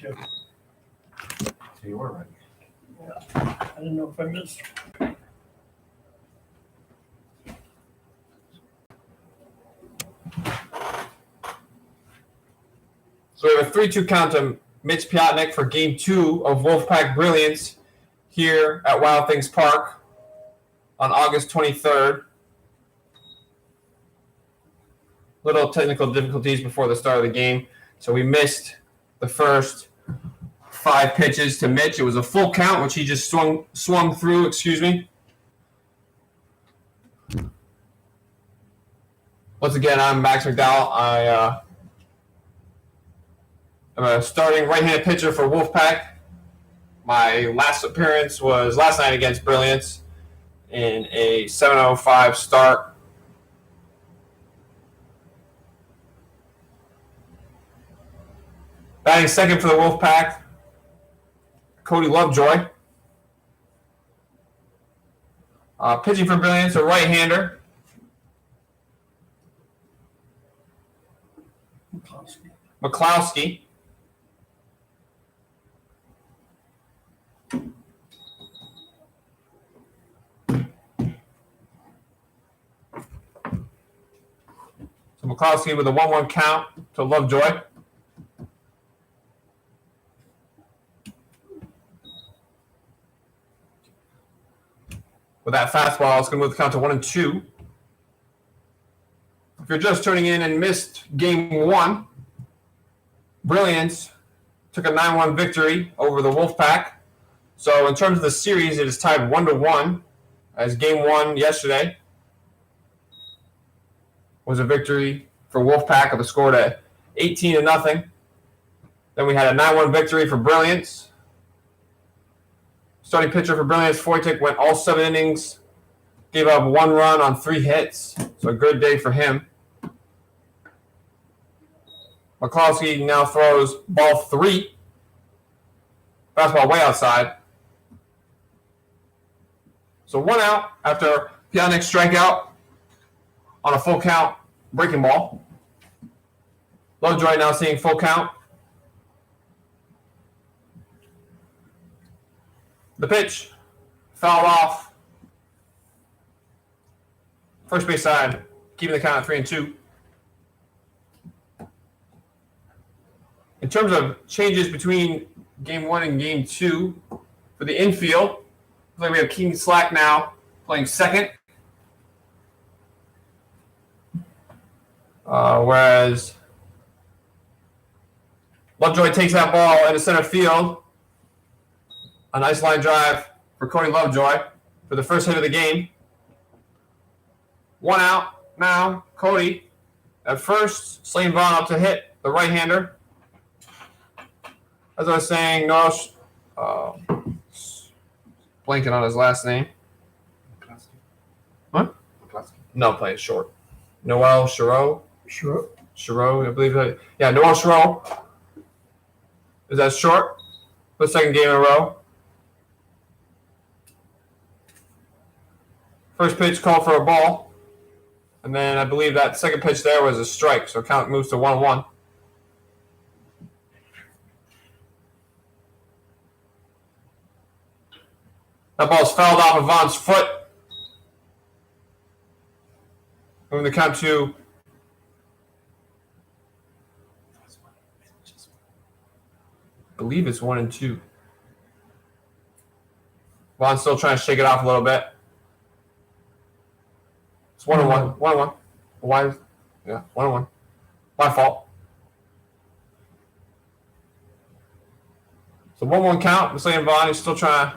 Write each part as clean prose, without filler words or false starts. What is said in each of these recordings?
So you were right. Yeah, I didn't know if I missed. So we have a 3-2 count to Mitch Piotnik for Game 2 of Wolfpac Brilliance here at Wild Things Park on August 23rd. Little technical difficulties before the start of the game, so we missed the first 5 pitches to Mitch. It was a full count, which he just swung through. Excuse me. Once again, I'm Max McDowell. I'm a starting right-handed pitcher for Wolfpac. My last appearance was last night against Brilliance in a 7:05 start. Batting second for the Wolfpac, Cody Lovejoy. Pitching for Brilliance, a right-hander, McCloskey. So McCloskey with a 1-1 count to Lovejoy. With that fastball, it's going to move the count to 1-2. If you're just tuning in and missed Game 1, Brilliance took a 9-1 victory over the Wolfpac. So in terms of the series, it is tied 1-1, as Game 1 yesterday was a victory for Wolfpac with a score to 18-0. Then we had a 9-1 victory for Brilliance. Starting pitcher for Brilliance, Foytik, went all 7 innings, gave up 1 run on 3 hits. So a good day for him. McCloskey now throws ball 3. Fastball way outside. So 1 out after Piotnik's strikeout on a full count breaking ball. Lovejoy now seeing full count. The pitch fouled off. First base side, keeping the count at 3-2. In terms of changes between Game 1 and Game 2, for the infield, looks like we have Keaton Slack now playing second. Whereas Lovejoy takes that ball into center field. A nice line drive for Cody Lovejoy for the first hit of the game. 1 out now. Cody at first. Slane Vaughn up to hit the right-hander. As I was saying, Nosh, blanking on his last name. What? No, playing short. Noel Chiro. Chiro, I believe. Yeah, Noel Chiro. Is that short? The second game in a row. First pitch called for a ball. And then I believe that second pitch there was a strike. So count moves to 1-1. That ball's fouled off of Vaughn's foot. Moving the count to I believe it's 1-2. Vaughn's still trying to shake it off a little bit. It's 1-1. 1-1. Why? Yeah, 1-1. My fault. So 1-1 count. Slane Vaughn is still trying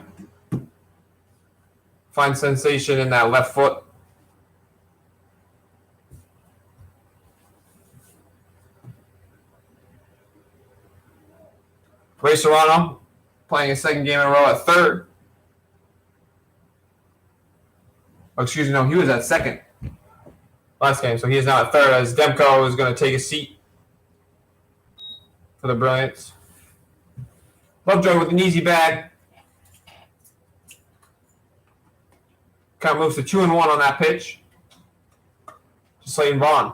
to find sensation in that left foot. Ray Serrano playing his second game in a row at third. Oh, excuse me, no, he was at second last game, so he is now at third as Demko is going to take a seat for the Brilliance. Lovejoy with an easy bag. Count moves to 2-1 on that pitch to Slane Vaughn.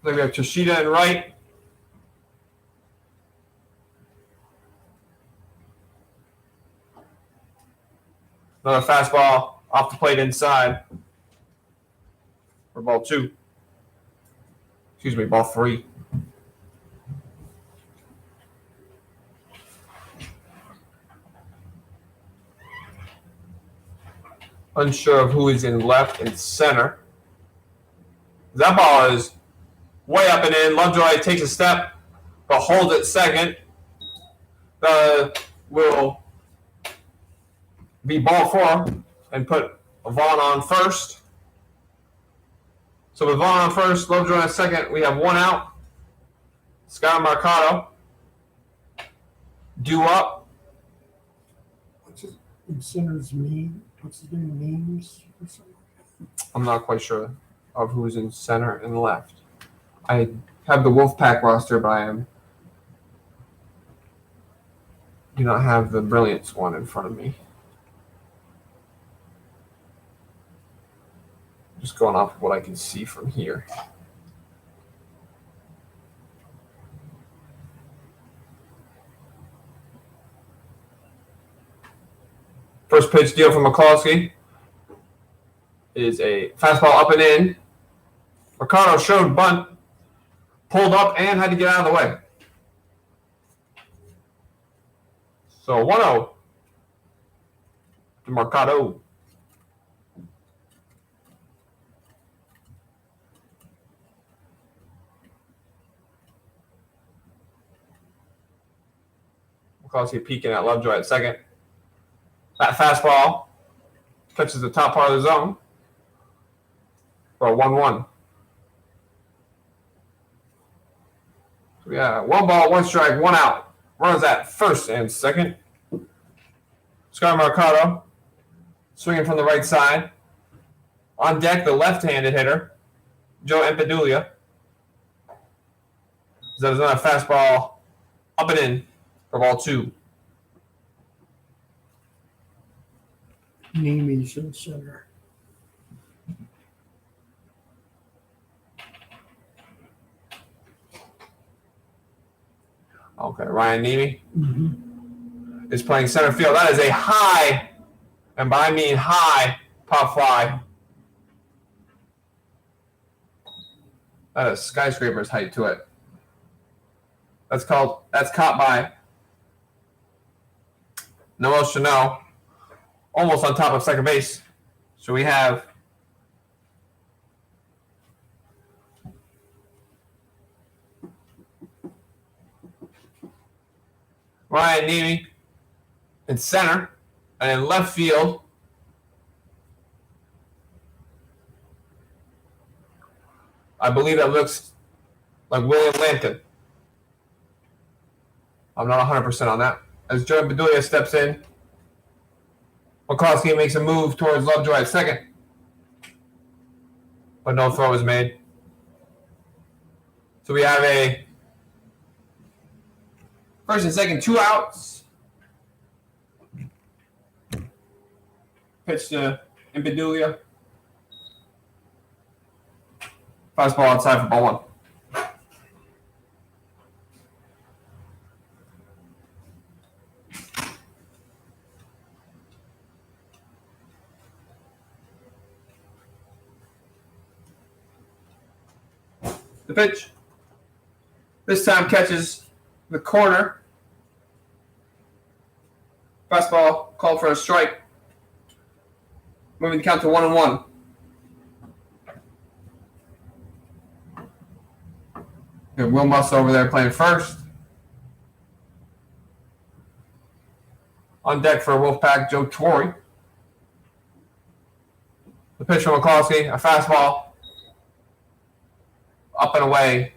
Then we have Toshida in right. Another fastball off the plate inside for ball 2. Excuse me, ball 3. Unsure of who is in left and center. That ball is way up and in. Lovejoy takes a step, but holds it second. Will be ball 4 and put Vaughn on first. So with Vaughn on first, Lovejoy on second, we have 1 out. Scott Mercado due up. What's his center's name? What's his name? Names or something? I'm not quite sure of who's in center and left. I have the Wolfpac roster, but I do not have the Brilliance one in front of me. Just going off of what I can see from here. First pitch deal from McCloskey is a fastball up and in. Mercado showed bunt, pulled up, and had to get out of the way. So 1-0 to Mercado. McCloskey peeking at Lovejoy at second. That fastball touches the top part of the zone for a 1-1. So we got 1 ball, 1 strike, 1 out. Runners at first and second. Scott Mercado swinging from the right side. On deck, the left-handed hitter, Joe Empedulia. There's another fastball up and in for ball 2. Namey's in center. Okay, Ryan Neamy Mm-hmm. is playing center field. That is a high, and by I mean high, pop fly. That is skyscraper's height to it. That's caught by Noel Chanel, almost on top of second base. So we have Ryan Neamy in center, and in left field, I believe that looks like William Lampton. I'm not 100% on that. As Joe Bedelia steps in, McCloskey makes a move towards Lovejoy at second, but no throw is made. So we have a first and second, 2 outs. Pitch to Impedulia. Fastball outside for ball 1. The pitch. This time catches the corner. Fastball called for a strike. Moving the count to 1-1. We have Will Muss over there playing first. On deck for Wolfpac, Joe Torrey. The pitch from McCloskey, a fastball. Up and away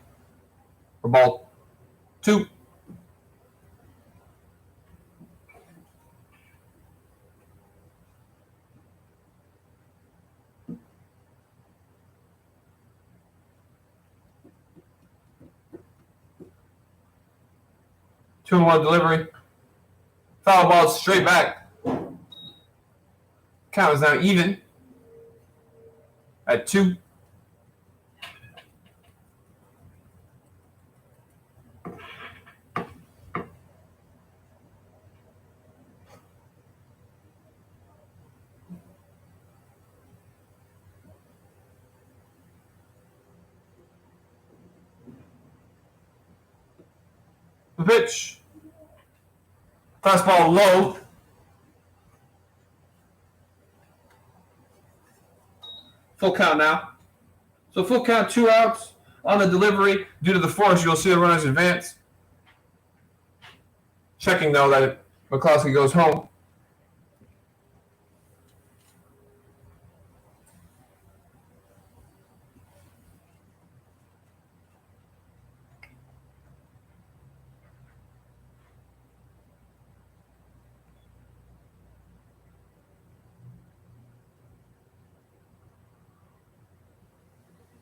for ball 2. Two and one delivery. Foul ball straight back. Count is now even at 2. The pitch. Fastball low. Full count now. So full count, 2 outs on the delivery. Due to the force, you'll see the runners advance. Checking, though, that McCloskey goes home.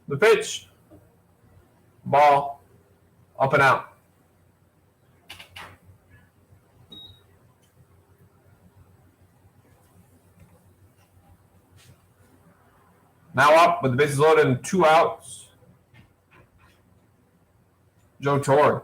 The pitch. Ball. Up and out. Now up with the bases loaded and 2 outs. Joe Torre.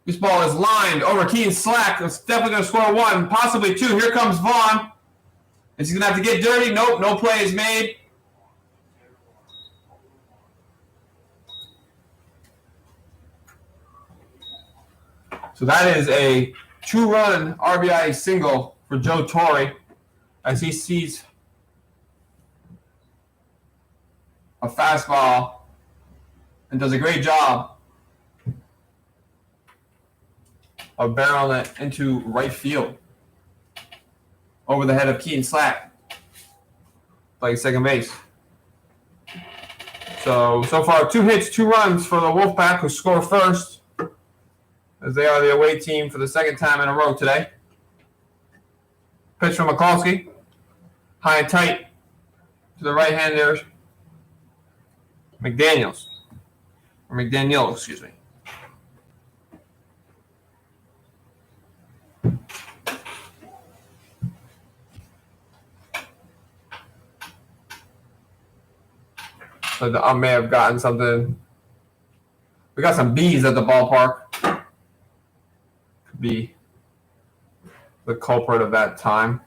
This ball is lined over Keen's slack. It's definitely going to score 1, possibly 2. Here comes Vaughn. Is he going to have to get dirty? Nope, no play is made. So that is a 2-run RBI single for Joe Torre as he sees a fastball and does a great job of barreling it into right field over the head of Keen Slack, playing second base. So far 2 hits, 2 runs for the Wolfpac, who score first, as they are the away team for the second time in a row today. Pitch from Mikulski, high and tight to the right-hander, McDaniel, excuse me. So the ump may have gotten something. We got some bees at the ballpark. Could be the culprit of that time.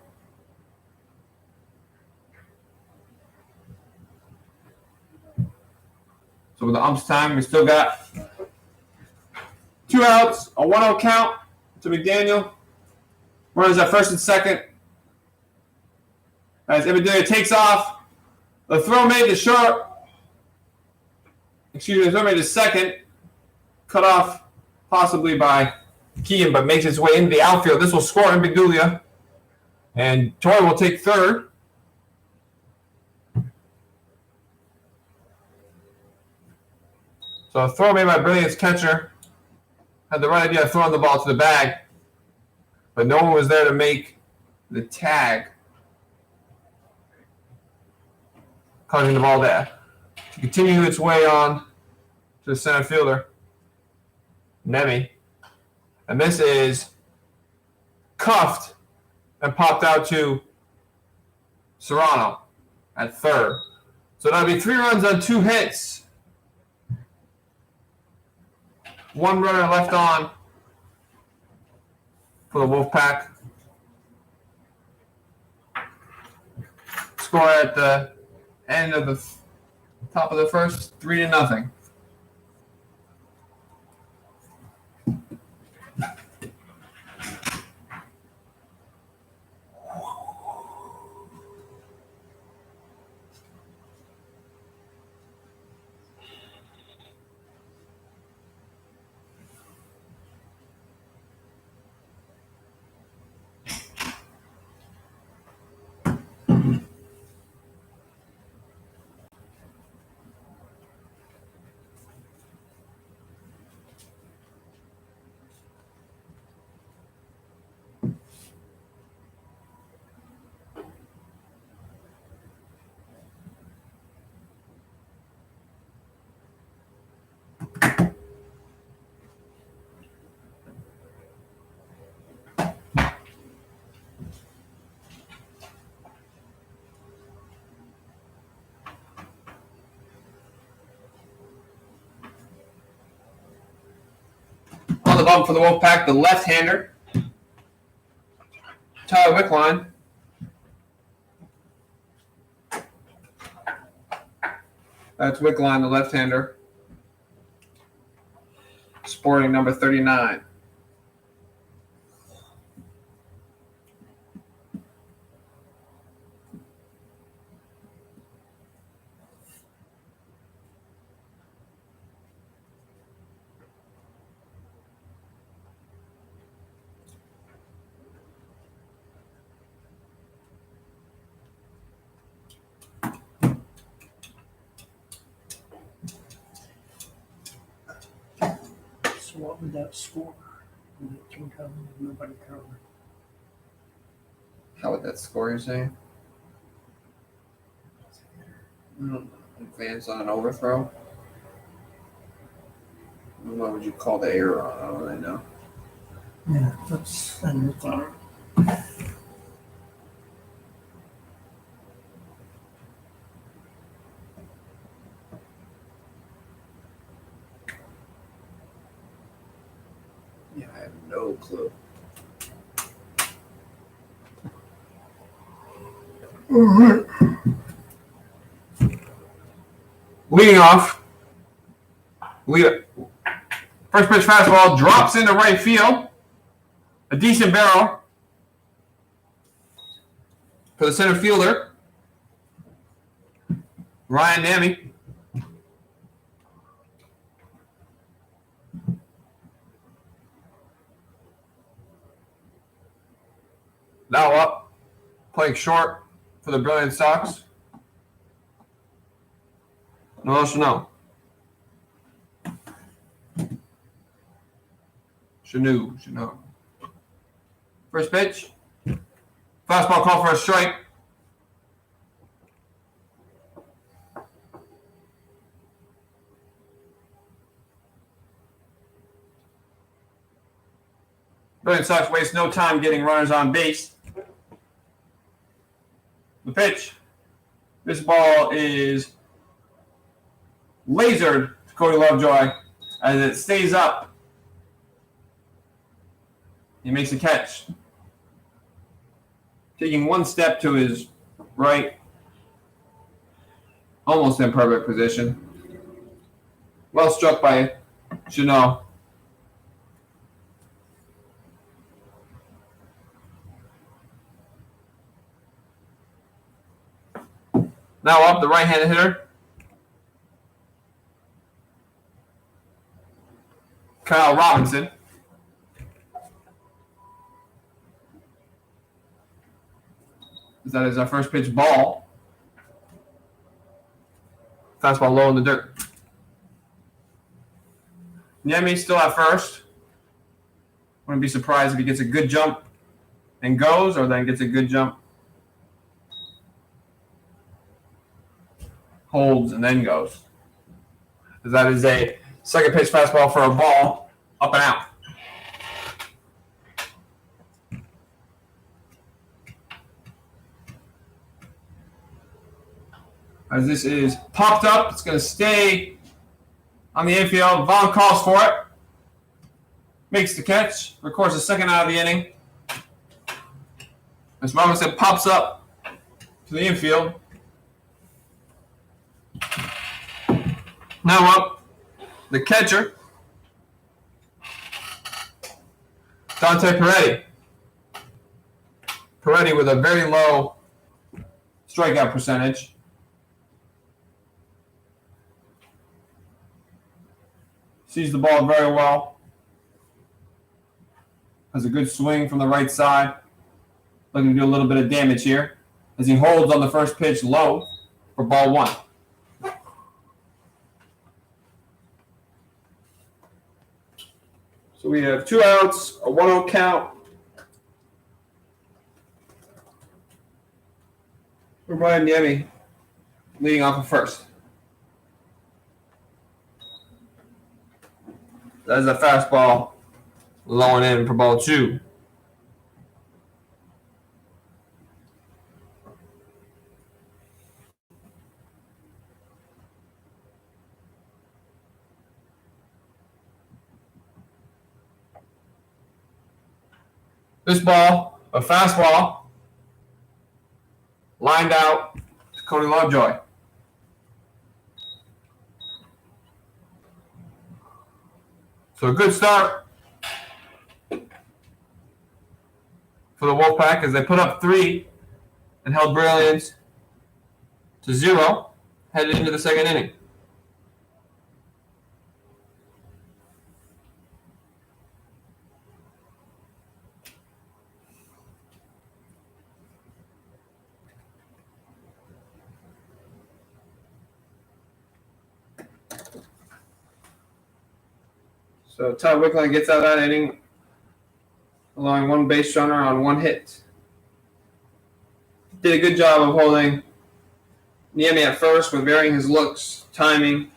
So with the ump's time, we still got 2 outs, a 1-0 count to McDaniel. Runners at first and second. As Ibidelia takes off, the throw made to short. The throw made to second. Cut off possibly by Keegan, but makes its way into the outfield. This will score Ibidelia. And Torre will take third. So a throw made by Brilliance catcher. Had the right idea of throwing the ball to the bag, but no one was there to make the tag, causing the ball to continue its way on to the center fielder, Nemi. And this is cuffed and popped out to Serrano at third. So that'll be 3 runs on 2 hits. 1 runner left on for the Wolfpac. Score at the end of the top of the first, 3-0. On the bump for the Wolfpac, the left-hander, Tyler Wickline. That's Wickline, the left-hander, sporting number 39. So what would that score? Would it two cover? Nobody covered. How would that score, you're saying? Advance on an overthrow? What would you call the error on? I don't really know. Yeah, that's thought. Yeah, I have no clue. All right. Leading off, first pitch fastball drops into right field. A decent barrel for the center fielder, Ryan Nammy. Now up, playing short for the Brilliance Sox. No, Chanel. Chanu. First pitch. Fastball call for a strike. Brilliant Sox waste no time getting runners on base. The pitch. This ball is lasered to Cody Lovejoy as it stays up. He makes a catch. Taking one step to his right. Almost in perfect position. Well struck by Chanel. Now up, the right-handed hitter, Kyle Robinson. That is our first pitch ball. Fastball low in the dirt. Niemi still at first. Wouldn't be surprised if he gets a good jump and goes, or then gets a good jump, holds, and then goes. That is a second pitch fastball for a ball, up and out. As this is popped up, it's going to stay on the infield. Vaughn calls for it. Makes the catch. Records the second out of the inning. As Robinson pops up to the infield. Now up, the catcher, Dante Peretti. Peretti with a very low strikeout percentage. Sees the ball very well. Has a good swing from the right side. Looking to do a little bit of damage here as he holds on the first pitch low for ball one. So we have 2 outs, a 1-0 count. For Brian Niemi leading off at first. That is a fastball low and in for ball 2. This ball, a fastball, lined out to Cody Lovejoy. So a good start for the Wolfpac as they put up 3 and held Brilliance to 0 headed into the second inning. So Todd Wickland gets out of that inning, allowing 1 base runner on 1 hit. Did a good job of holding Niemi at first with varying his looks, timing.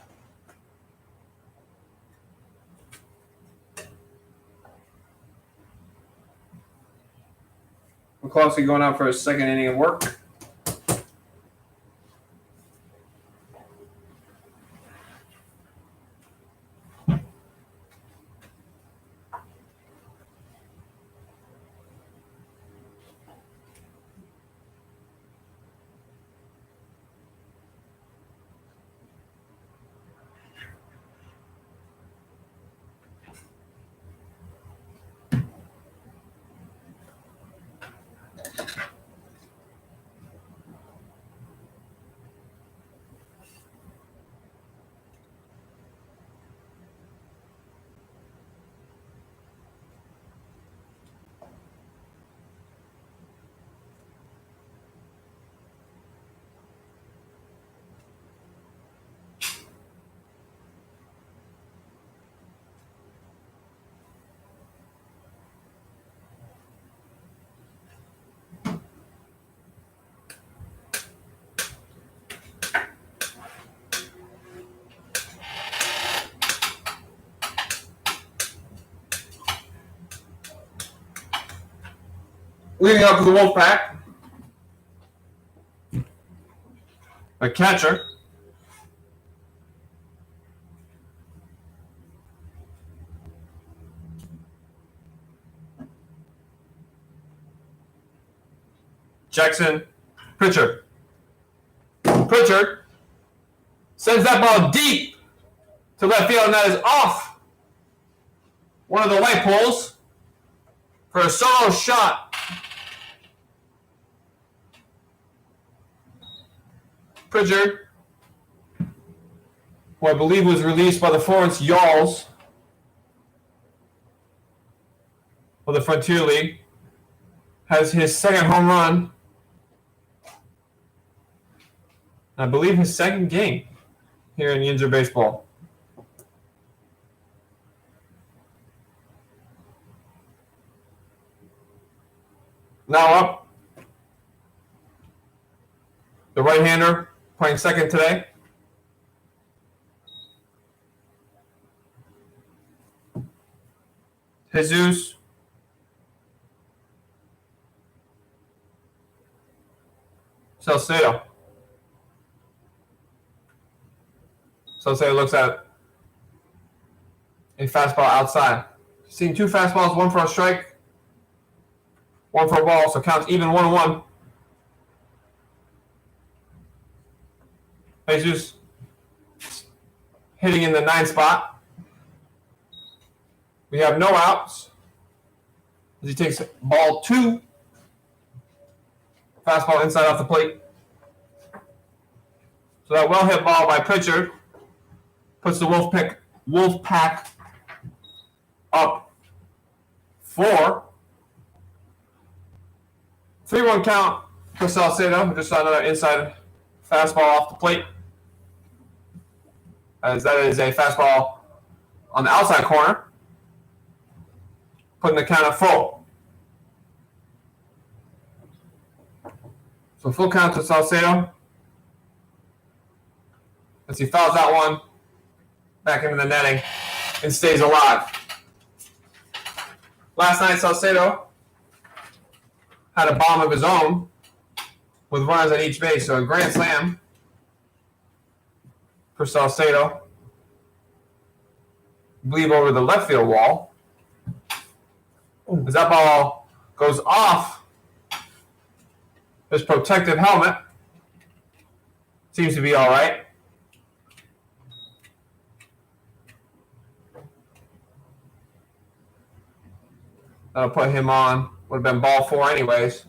McCloskey going out for his second inning of work. Leading up to the Wolfpac, a catcher. Jackson Pritchard. Pritchard sends that ball deep to left field, and that is off one of the light poles for a solo shot. Pritchard, who I believe was released by the Florence Yalls of the Frontier League, has his second home run. I believe his second game here in Yinzer baseball. Now up, the right-hander playing second today. Jesus Salcedo. Salcedo looks at a fastball outside. Seeing 2 fastballs, 1 for a strike, 1 for a ball, so counts even 1-1. Jesus hitting in the 9 spot. We have no outs as he takes ball 2. Fastball inside off the plate. So that well hit ball by Pritchard puts the Wolfpac up 4. 3-1 count for Salcedo, who just saw another inside fastball off the plate. As that is a fastball on the outside corner, putting the count at full. So full count to Salcedo as he fouls that one back into the netting and stays alive. Last night, Salcedo had a bomb of his own with runners at each base, so a grand slam for Salcedo. I believe over the left field wall. As that ball goes off his protective helmet. Seems to be all right. That'll put him on. Would have been ball 4 anyways.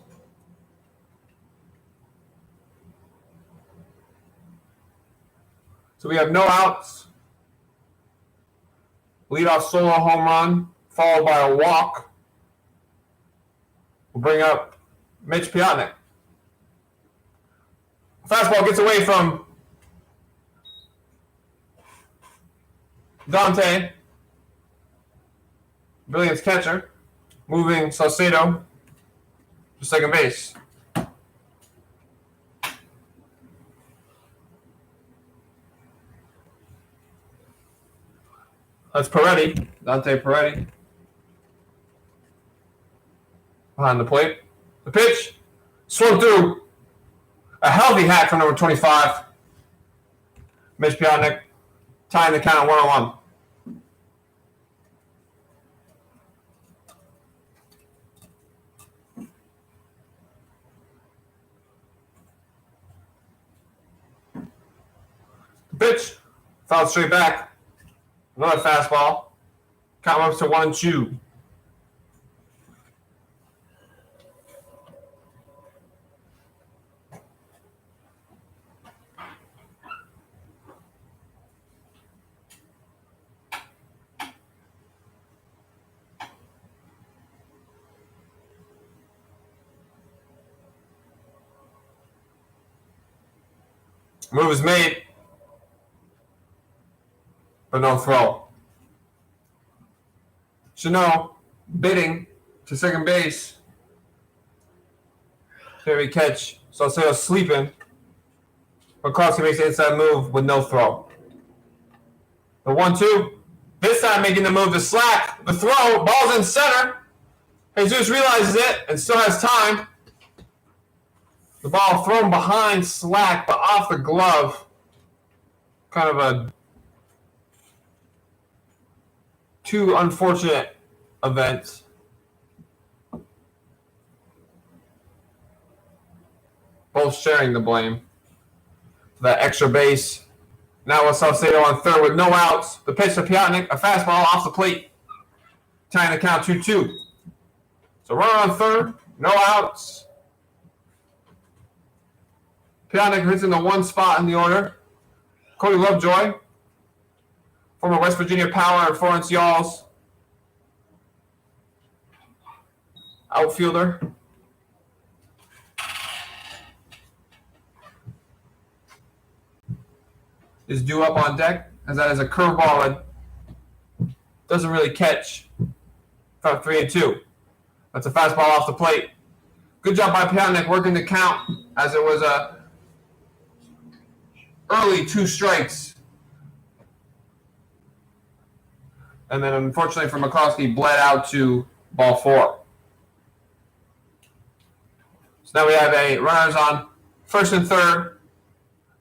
So we have no outs. Leadoff solo home run, followed by a walk. We'll bring up Mitch Piotnik. Fastball gets away from Dante, Brilliance catcher, moving Salcedo to second base. That's Peretti, Dante Peretti. Behind the plate. The pitch, swung through. A healthy hack from number 25. Mitch Piotnik tying the count 1-1. The pitch, fouled straight back. Another fastball. Count up to 1-2. Move is made, but no throw. Chanel bidding to second base. Very catch. Salcedo sleeping. McCloskey makes the inside move with no throw. The 1-2. This time making the move to Slack. The throw. Ball's in center. Jesus realizes it and still has time. The ball thrown behind Slack, but off the glove. Kind of a two unfortunate events. Both sharing the blame for that extra base. Now with Salcedo on third with no outs. The pitch to Piotnik, a fastball off the plate. Tying the count 2-2. So runner on third, no outs. Piotnik hits in the one spot in the order. Cody Lovejoy, former West Virginia Power and Florence Yalls outfielder. Is due up on deck, as that is a curveball that doesn't really catch. About 3-2. That's a fastball off the plate. Good job by Piotnik working the count, as it was a early 2 strikes. And then unfortunately for McCloskey, bled out to ball 4. So now we have a runners on first and third.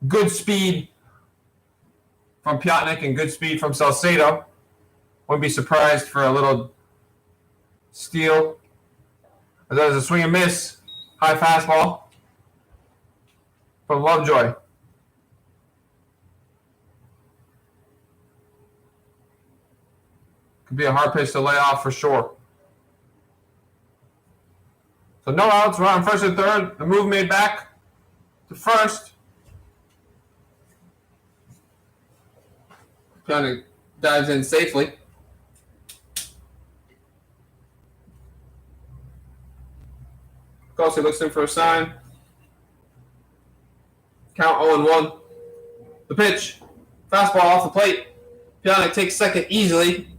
Good speed from Piotnik and good speed from Salcedo. Wouldn't be surprised for a little steal. That is a swing and miss. High fastball from Lovejoy. Could be a hard pitch to lay off for sure. So no outs, run on first and third. The move made back to first. Trying to dives in safely. Kelsey looks in for a sign. Count 0-1. The pitch. Fastball off the plate. Piotnik takes second easily.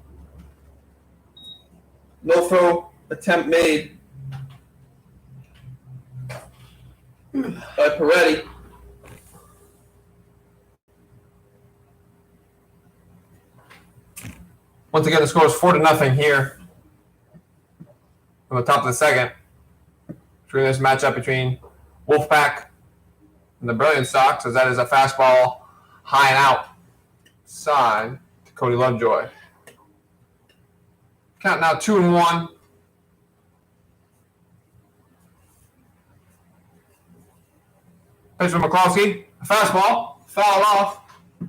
No throw attempt made by Peretti. Once again, the score is 4-0 here from the top of the second. Between this matchup between Wolfpac and the Brilliance Sox, as that is a fastball high and out side to Cody Lovejoy. Count now 2-1. Pitch from McCloskey. A fastball. Foul off. To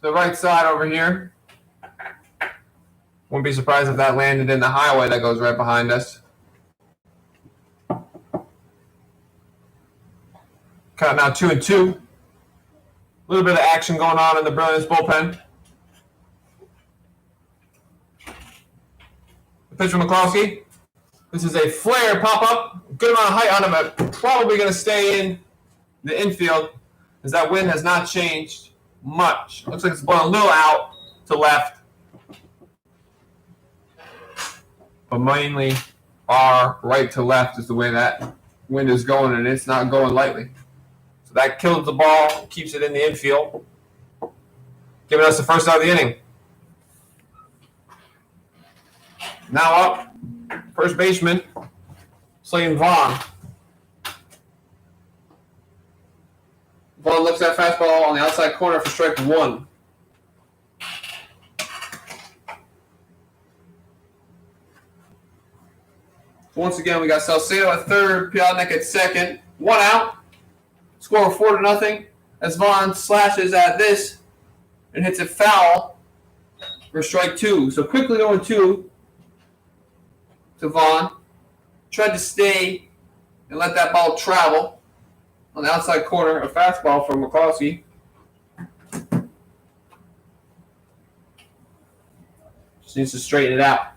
the right side over here. Wouldn't be surprised if that landed in the highway that goes right behind us. Count now 2-2. A little bit of action going on in the Brilliance bullpen. The pitch from McCloskey. This is a flare pop-up. Good amount of height on him, but probably going to stay in the infield as that wind has not changed much. Looks like it's blowing a little out to left, but mainly far right to left is the way that wind is going, and it's not going lightly. So that kills the ball, keeps it in the infield, giving us the first out of the inning. Now up, first baseman, Slayton Vaughn. Vaughn looks at fastball on the outside corner for strike one. Once again, we got Salcedo at third, Piotnik at second. One out. Score 4-0 as Vaughn slashes at this and hits it foul for strike two. So quickly 0-2 to Vaughn. Tried to stay and let that ball travel on the outside corner. A fastball from McCloskey. Just needs to straighten it out.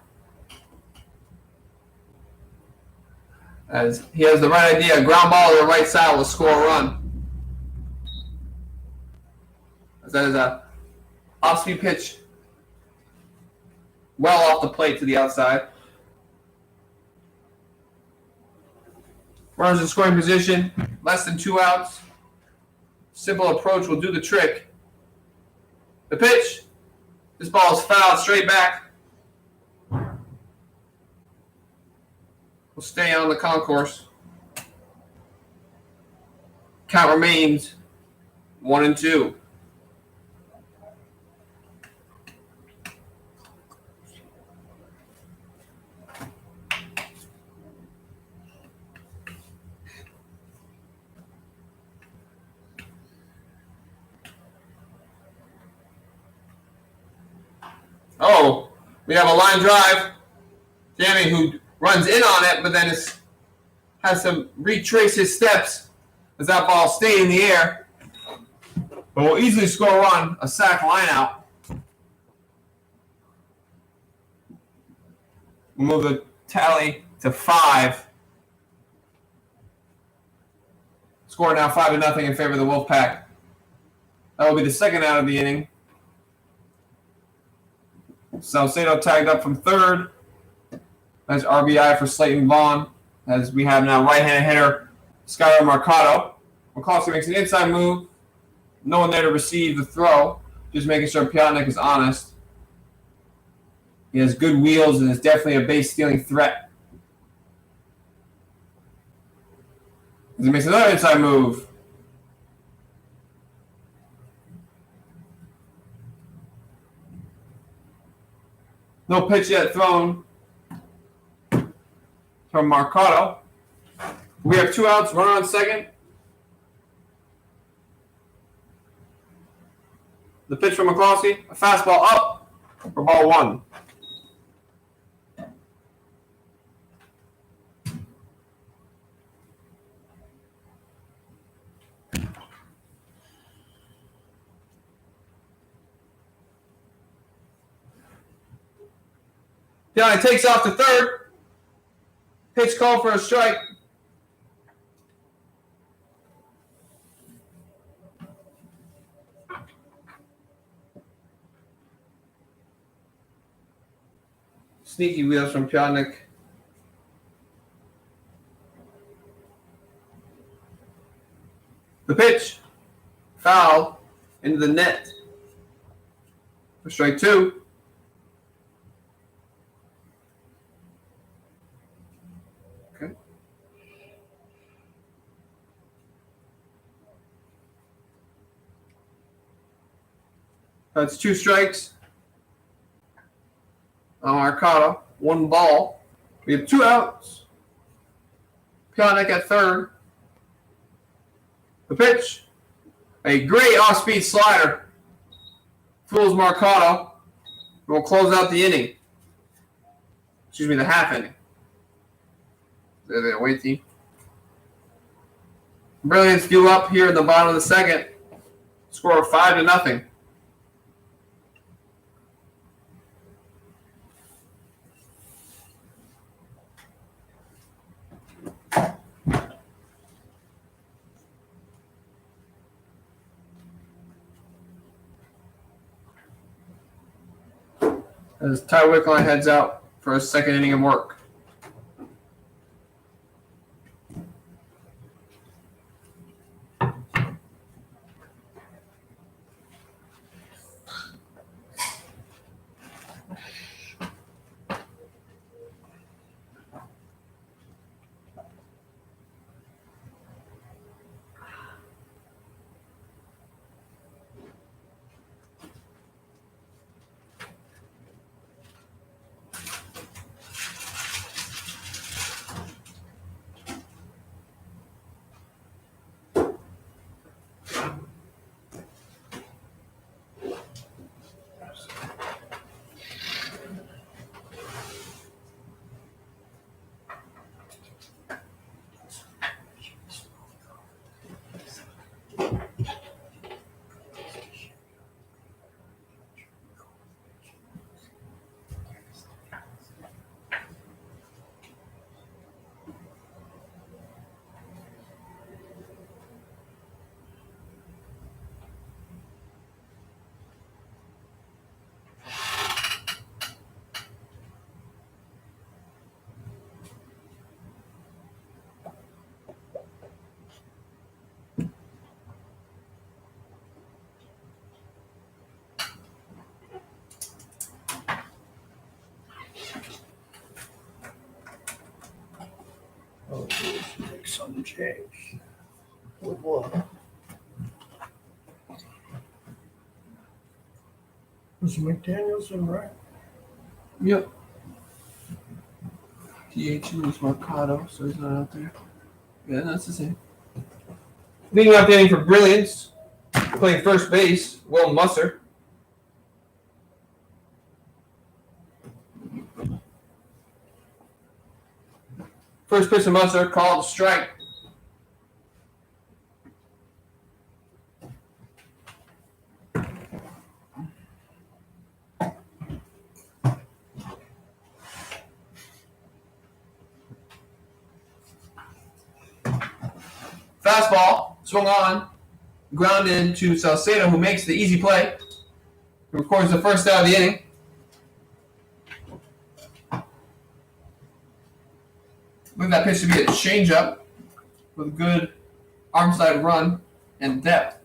As he has the right idea, a ground ball to the right side will score a run. As that is a off-speed pitch well off the plate to the outside. Runners in scoring position, less than 2 outs. Simple approach will do the trick. The pitch. This ball is fouled straight back. Will stay on the concourse. Count remains 1-2. Oh, we have a line drive. Jamie, who runs in on it, but then has to retrace his steps as that ball stayed in the air. But will easily score a run, a sac line out. We'll move the tally to 5. Score now 5-0 in favor of the Wolfpac. That will be the second out of the inning. Salcedo tagged up from third. Nice RBI for Slayton Vaughn, as we have now right-handed hitter Skylar Mercado. McCloskey makes an inside move. No one there to receive the throw. Just making sure Piotnik is honest. He has good wheels and is definitely a base-stealing threat. As he makes another inside move. No pitch yet thrown from Mercado. We have 2 outs, runner on second. The pitch from McCloskey, a fastball up for ball 1. Yeah, he takes off to third. Pitch called for a strike. Sneaky wheels from Piotnik. The pitch. Foul into the net for strike 2. That's 2 strikes on Mercado. 1 ball. We have 2 outs. Piotnik at third. The pitch. A great off-speed slider. Fools Mercado. And will close out the inning. Excuse me, the half inning. They're the away team. Brilliance due up here in the bottom of the second. Score 5-0. As Ty Wickline heads out for his second inning of work. Oh, let's make some change. With what? Was McDaniels in right? Yep. DH was Mercado, so he's not out there. Yeah, that's the same. Leading off the inning for Brilliance, playing first base, Will Musser. First pitch to Musser, called strike. Fastball, swung on, ground into Salcedo, who makes the easy play. He records the first out of the inning. I believe that pitch to be a changeup with a good arm side run and depth.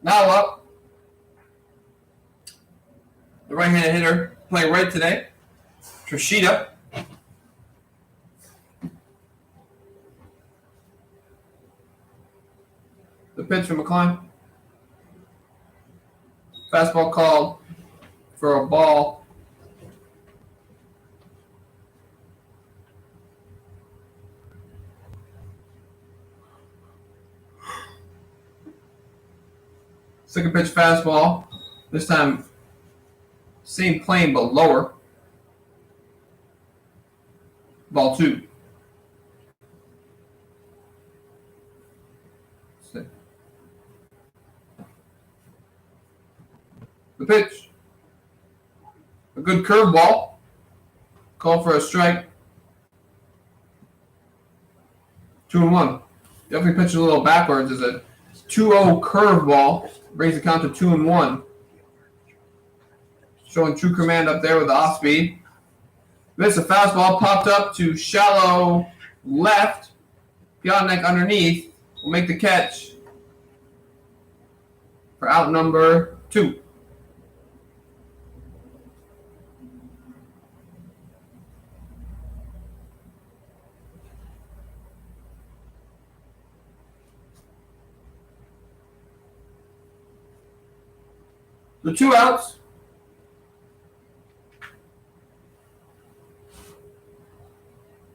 Now up, the right-handed hitter playing right today, Trishita. The pitch from McCline. Fastball called for a ball. Second pitch fastball. This time, same plane but lower. Ball 2. The pitch. A good curveball. Call for a strike. 2-1. Definitely pitched a little backwards as a 2-0 curveball. Brings the count to 2-1. Showing true command up there with the off speed. Missed a fastball. Popped up to shallow left. Piotrek underneath. Will make the catch for out number 2. The 2 outs.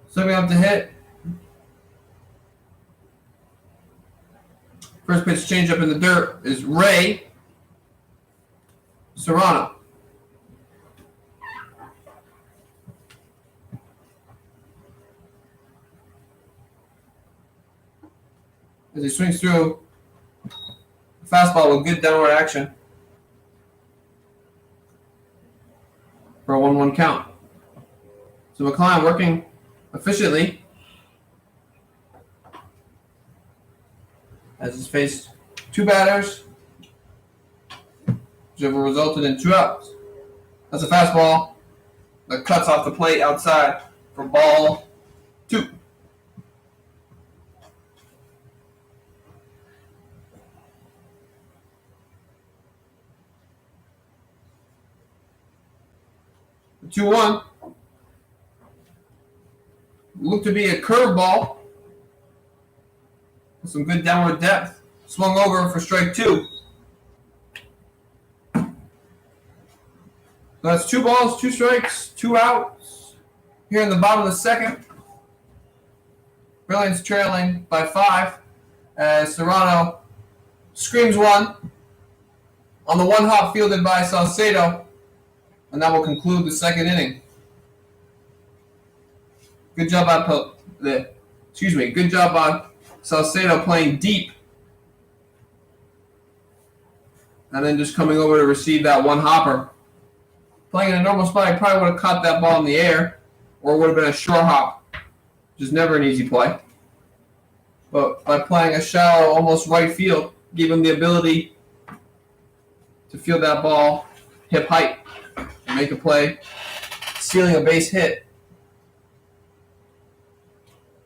Stepping up to hit. First pitch changeup in the dirt is Ray Serrano. As he swings through fastball with good downward action for a 1-1 count. So McCline working efficiently as he's faced two batters, which have resulted in 2 outs. That's a fastball that cuts off the plate outside for ball 2. The 2-1 looked to be a curveball with some good downward depth. Swung over for strike 2. So that's 2 balls, 2 strikes, 2 outs. Here in the bottom of the second, Brilliance trailing by 5 as Serrano screams 1 on the 1 hop fielded by Salcedo, and that will conclude the second inning. Good job on Good job on Salcedo playing deep, and then just coming over to receive that 1 hopper. Playing in a normal spot, he probably would have caught that ball in the air, or it would have been a short hop, which is never an easy play. But by playing a shallow, almost right field, gave him the ability to field that ball hip height and make a play, stealing a base hit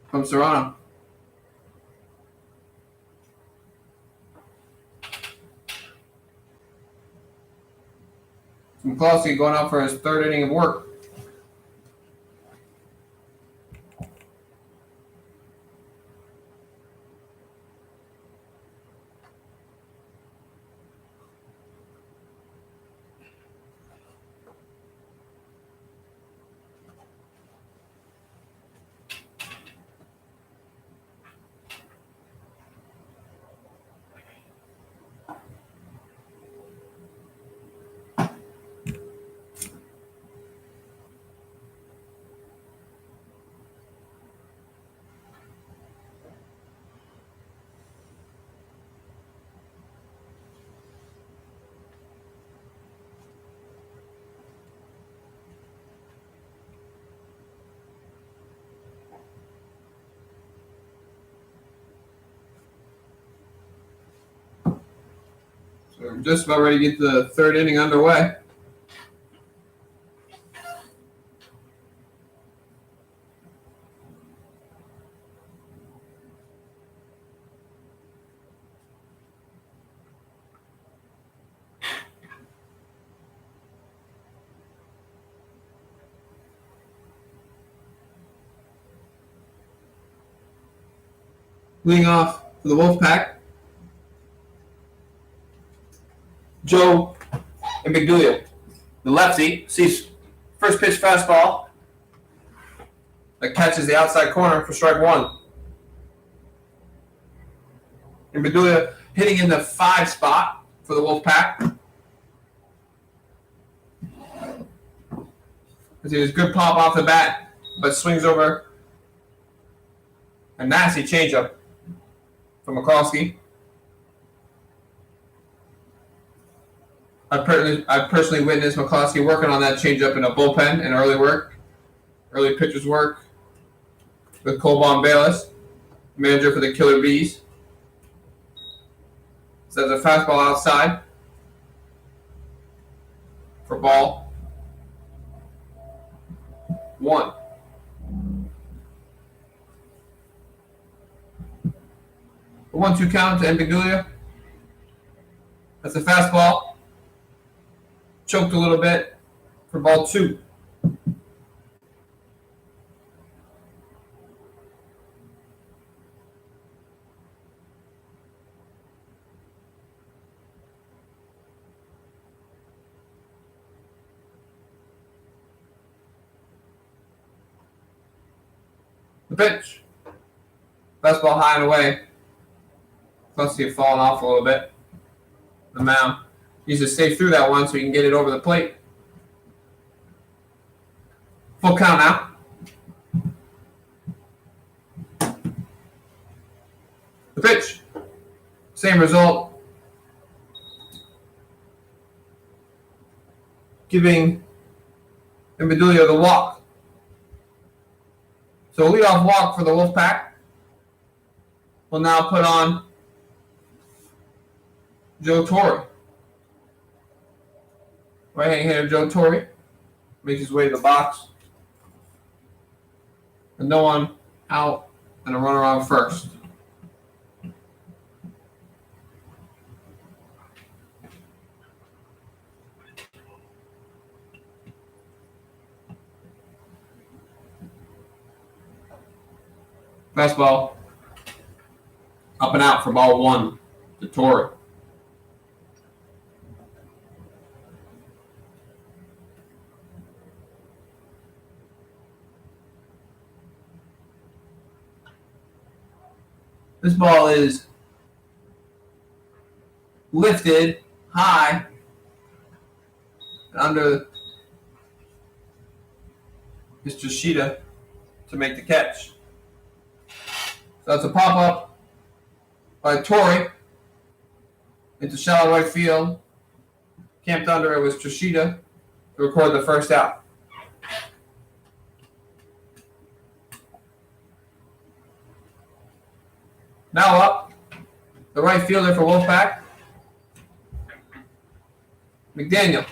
from Serrano. McCloskey going out for his 3rd inning of work. So we're just about ready to get the 3rd inning underway. Leading off for the Wolfpac, Joe Mbigdulia. The lefty sees first pitch fastball that catches the outside corner for strike 1. Mbigdulia hitting in the 5 spot for the Wolfpac. As he has good pop off the bat, but swings over a nasty changeup from McCloskey. I've personally witnessed McCloskey working on that changeup in a bullpen in early pitcher's work with Colbon Bayless, manager for the Killer Bees. So there's a fastball outside for ball 1. A 1-2 count to Mbigdulia. That's a fastball. Choked a little bit for ball 2. The pitch. Fastball high and away Plus, he had fallen off a little bit. The mound needs to stay through that one so he can get it over the plate. Full count now. The pitch. Same result. Giving Imbedulia the walk. So leadoff walk for the Wolfpac. Will now put on Joe Torre. Right-hand hitter Joe Torre makes his way to the box. And no one out and a runner on first. Fastball up and out for ball one to Torre. This ball is lifted high and under Mr. Sheeta to make the catch. So that's a pop-up by Torre into shallow right field. Camped under it was Trishita to record the first out. Now up, the right fielder for Wolfpac, McDaniel.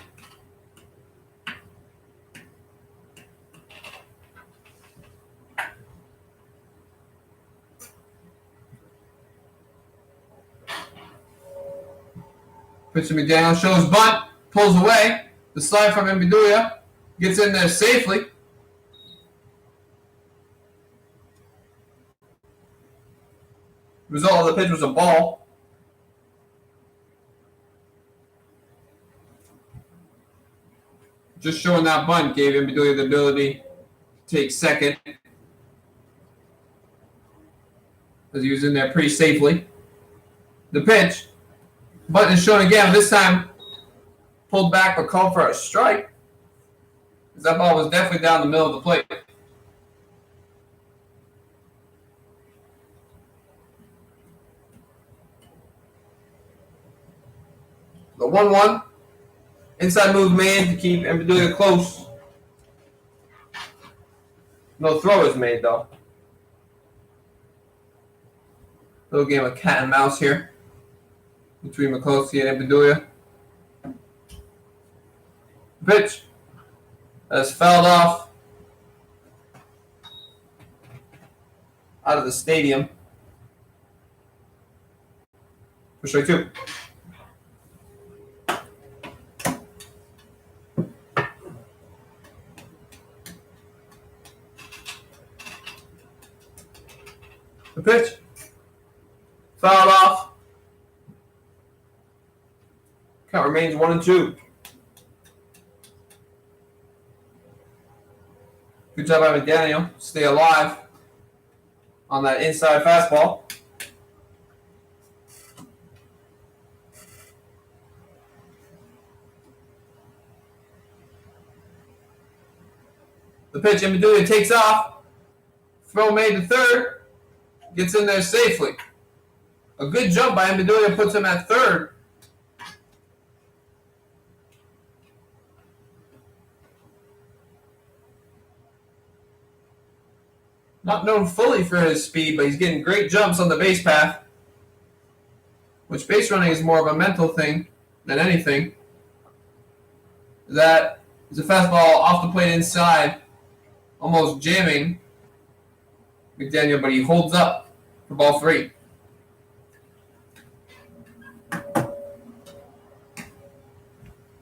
Pitch to McDaniel, shows bunt, pulls away. The slide from Imbedulia gets in there safely. Result of the pitch was a ball. Just showing that bunt gave Imbedulia the ability to take second, as he was in there pretty safely. The pitch. Button is shown again. This time, pulled back but called for a strike. That ball was definitely down the middle of the plate. The 1-1. Inside move made to keep Imbedulia close. No throw is made, though. Little game of cat and mouse here between McCloskey and Imbedulia. Pitch has fouled off out of the stadium for strike two. The pitch fouled off. Count remains 1-2. Good job by McDaniel. Stay alive on that inside fastball. The pitch, Imbedulia takes off. Throw made to third. Gets in there safely. A good jump by Imbedulia puts him at third. Not known fully for his speed, but he's getting great jumps on the base path, which base running is more of a mental thing than anything. That is a fastball off the plate inside, almost jamming McDaniel, but he holds up for ball three.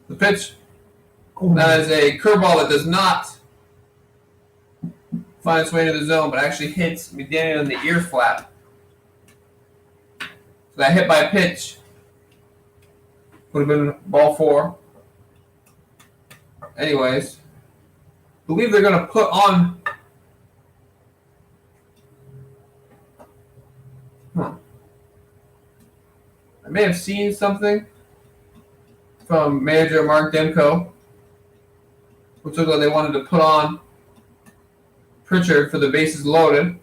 The pitch, that is a curveball that does not find its way into the zone, but actually hits McDaniel in the ear flap. So that hit by pitch would have been ball four. Anyways, I believe they're going to put on. I may have seen something from manager Mark Demko, which looked like they wanted to put on Pritchard for the bases loaded.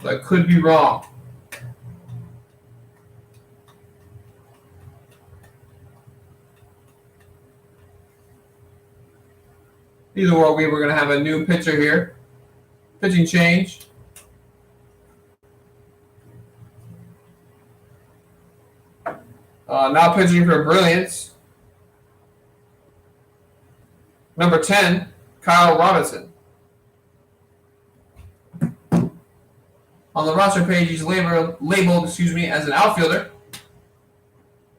But I could be wrong. Either way, we're going to have a new pitcher here. Pitching change. Now pitching for Brilliance. Number 10, Kyle Robinson. On the roster page, he's labeled as an outfielder.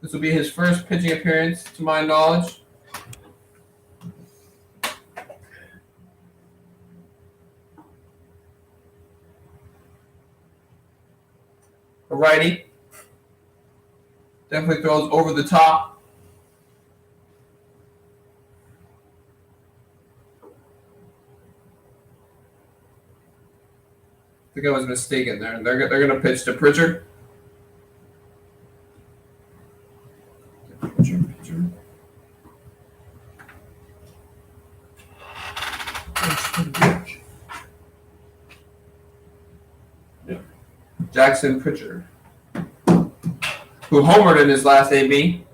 This will be his first pitching appearance, to my knowledge. A righty. Definitely throws over the top. I think I was mistaken there. They're going to pitch to Pritchard. Pitcher. Jackson Pritchard, who homered in his last AB.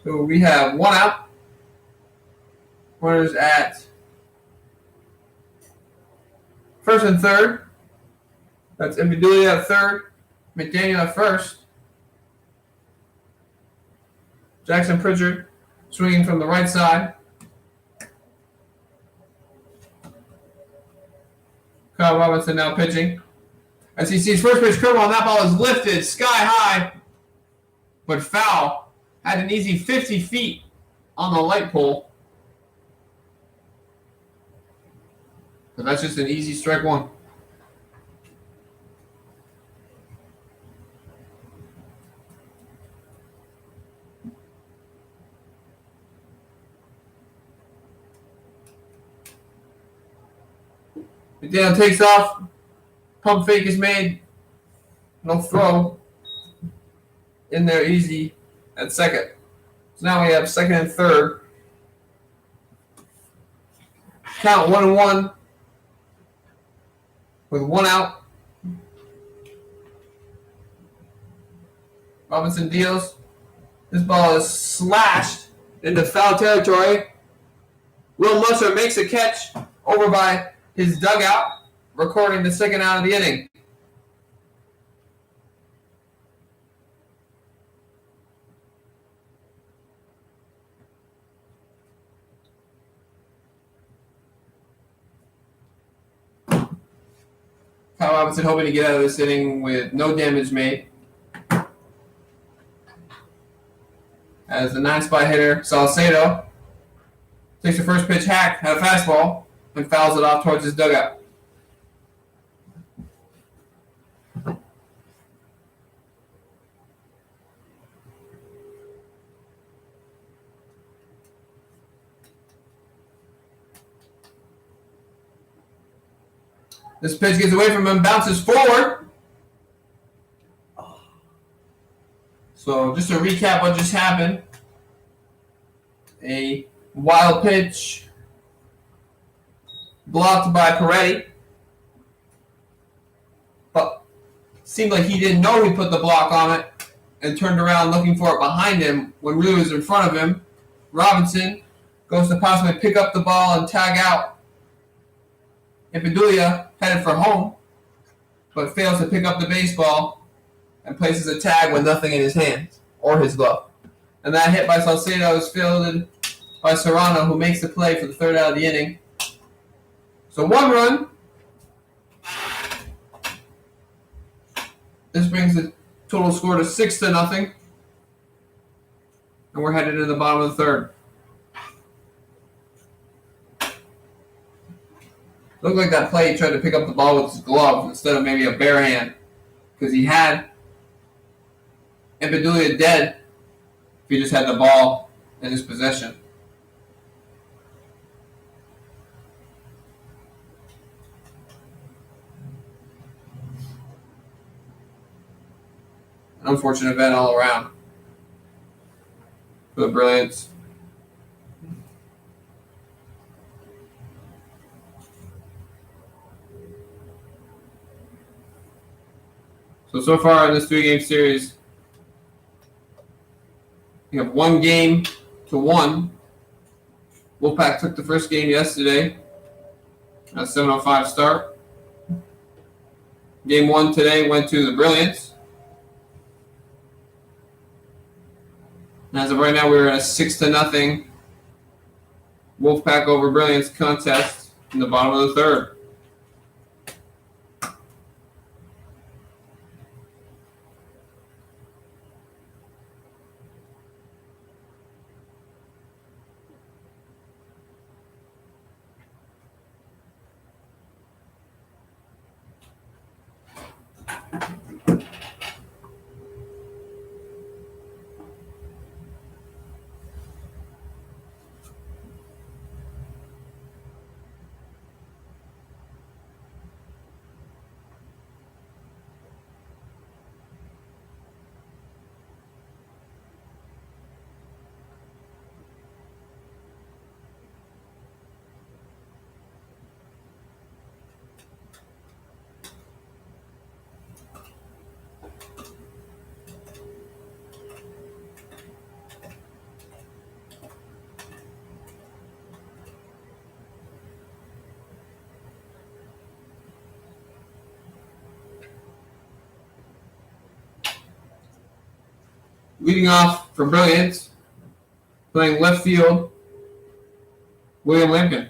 So we have one out. Runners at first and third. That's Impedulia at third. McDaniel at first. Jackson Pritchard swinging from the right side. Kyle Robinson now pitching. As he sees first pitch curveball, that ball is lifted sky high, but foul. Had an easy 50 feet on the light pole. But that's just an easy strike one. McDaniel takes off. Pump fake is made. No throw. In there easy at second. So now we have second and third. Count 1-1 with one out. Robinson deals. This ball is slashed into foul territory. Will Musser makes a catch over by his dugout, recording the second out of the inning. Kyle Robinson hoping to get out of this inning with no damage made. As the 9-spot hitter, Salcedo takes the first pitch hack at a fastball and fouls it off towards his dugout. This pitch gets away from him, bounces forward. So just to recap what just happened. A wild pitch blocked by Peretti. But seemed like he didn't know he put the block on it and turned around looking for it behind him when really it was in front of him. Robinson goes to possibly pick up the ball and tag out. Impedulia headed for home, but fails to pick up the baseball and places a tag with nothing in his hands or his glove. And that hit by Salcedo is fielded by Serrano, who makes the play for the third out of the inning. So one run. This brings the Total score to 6-0. And we're headed to the bottom of the third. Looked like that play he tried to pick up the ball with his glove instead of maybe a bare hand. Because he had Impedulia dead if he just had the ball in his possession. An unfortunate event all around for the Brilliance. So far in this 3-game series, we have 1-1. Wolfpac took the first game yesterday at 7:05 start. Game 1 today went to the Brilliance. And as of right now, we're at a 6-0 Wolfpac over Brilliance contest in the bottom of the third. Leading off for Brilliance, playing left field, William Lampkin.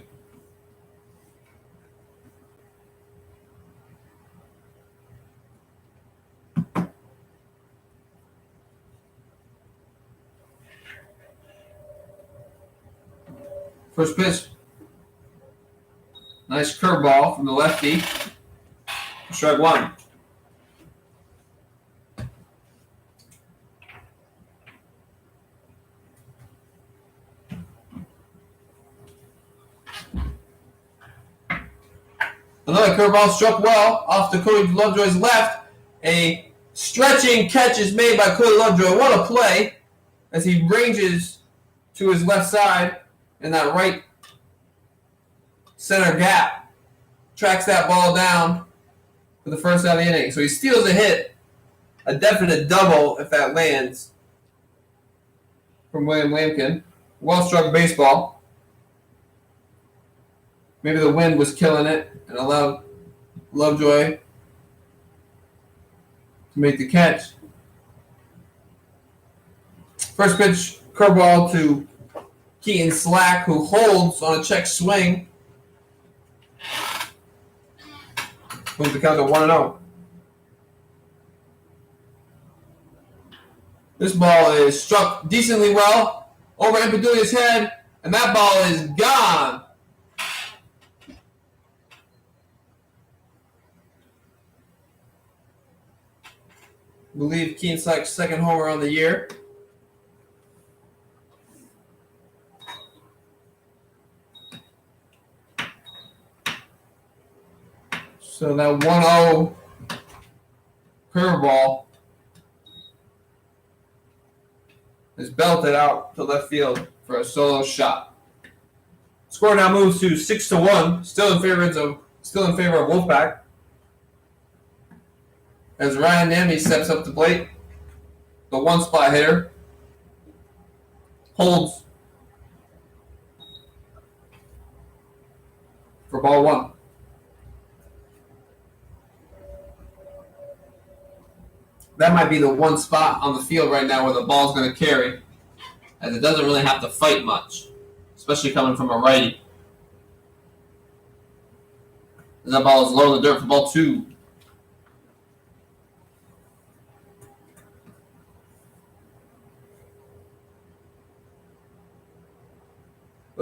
First pitch. Nice curveball from the lefty. Strike one. Another curveball struck well off to Cody Lovejoy's left. A stretching catch is made by Cody Lovejoy. What a play as he ranges to his left side in that right center gap. Tracks that ball down for the first out of the inning. So he steals a hit, a definite double if that lands from William Lampkin. Well-struck baseball. Maybe the wind was killing it and allowed Lovejoy to make the catch. First pitch, curveball to Keaton Slack, who holds on a check swing. Moves the count to 1-0. This ball is struck decently well over Impedulia's head, and that ball is gone. I believe Keaton Slack's second homer on the year. So that 1-0 curveball is belted out to left field for a solo shot. Score now moves to 6-1, still in favor of Wolfpac. As Ryan Namby steps up the plate, the one-spot hitter holds for ball one. That might be the one spot on the field right now where the ball's going to carry, as it doesn't really have to fight much, especially coming from a righty. As that ball is low in the dirt for ball two.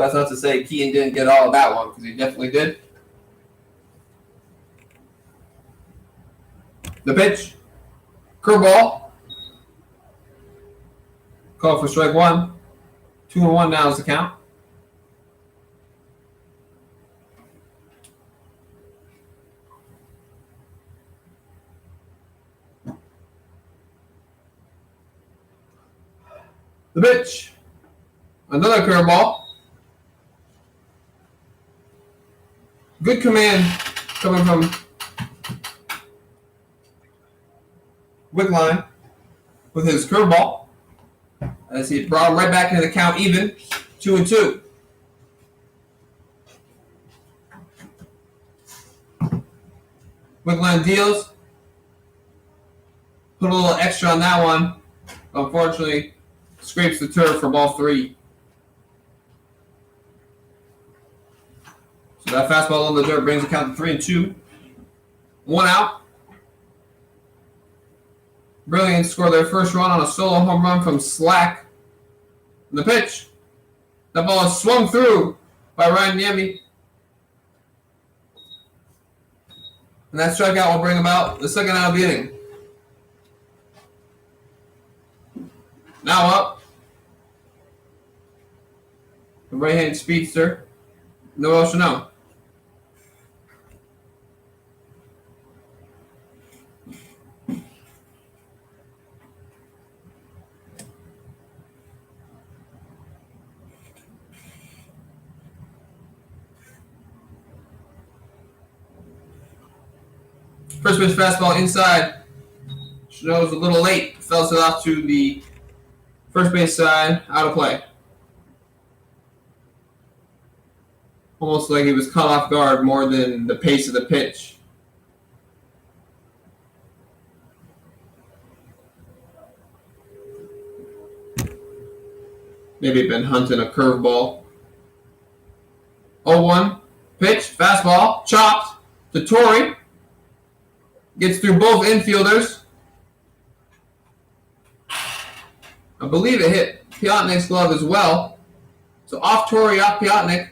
But that's not to say Keaton didn't get all of that one, because he definitely did. The pitch. Curveball. Call for strike one. 2-1 now is the count. The pitch. Another curveball. Good command coming from Wickline with his curveball. As he brought him right back into the count even. 2-2. Wickline deals. Put a little extra on that one. Unfortunately, scrapes the turf for ball 3. So that fastball on the dirt brings the count to 3-2. 1 out. Brilliance scored their first run on a solo home run from Slack. And the pitch. That ball is swung through by Ryan Niemi. And that strikeout will bring about the second out of the inning. Now up. The right-handed speedster, Noel Chanel. First pitch fastball inside. Chanel's a little late. Fells it off to the first base side, out of play. Almost like he was caught off guard more than the pace of the pitch. Maybe been hunting a curveball. 0-1. Pitch, fastball, chopped to Torrey. Gets through both infielders. I believe it hit Piotnik's glove as well. So off Torrey, off Piotnik.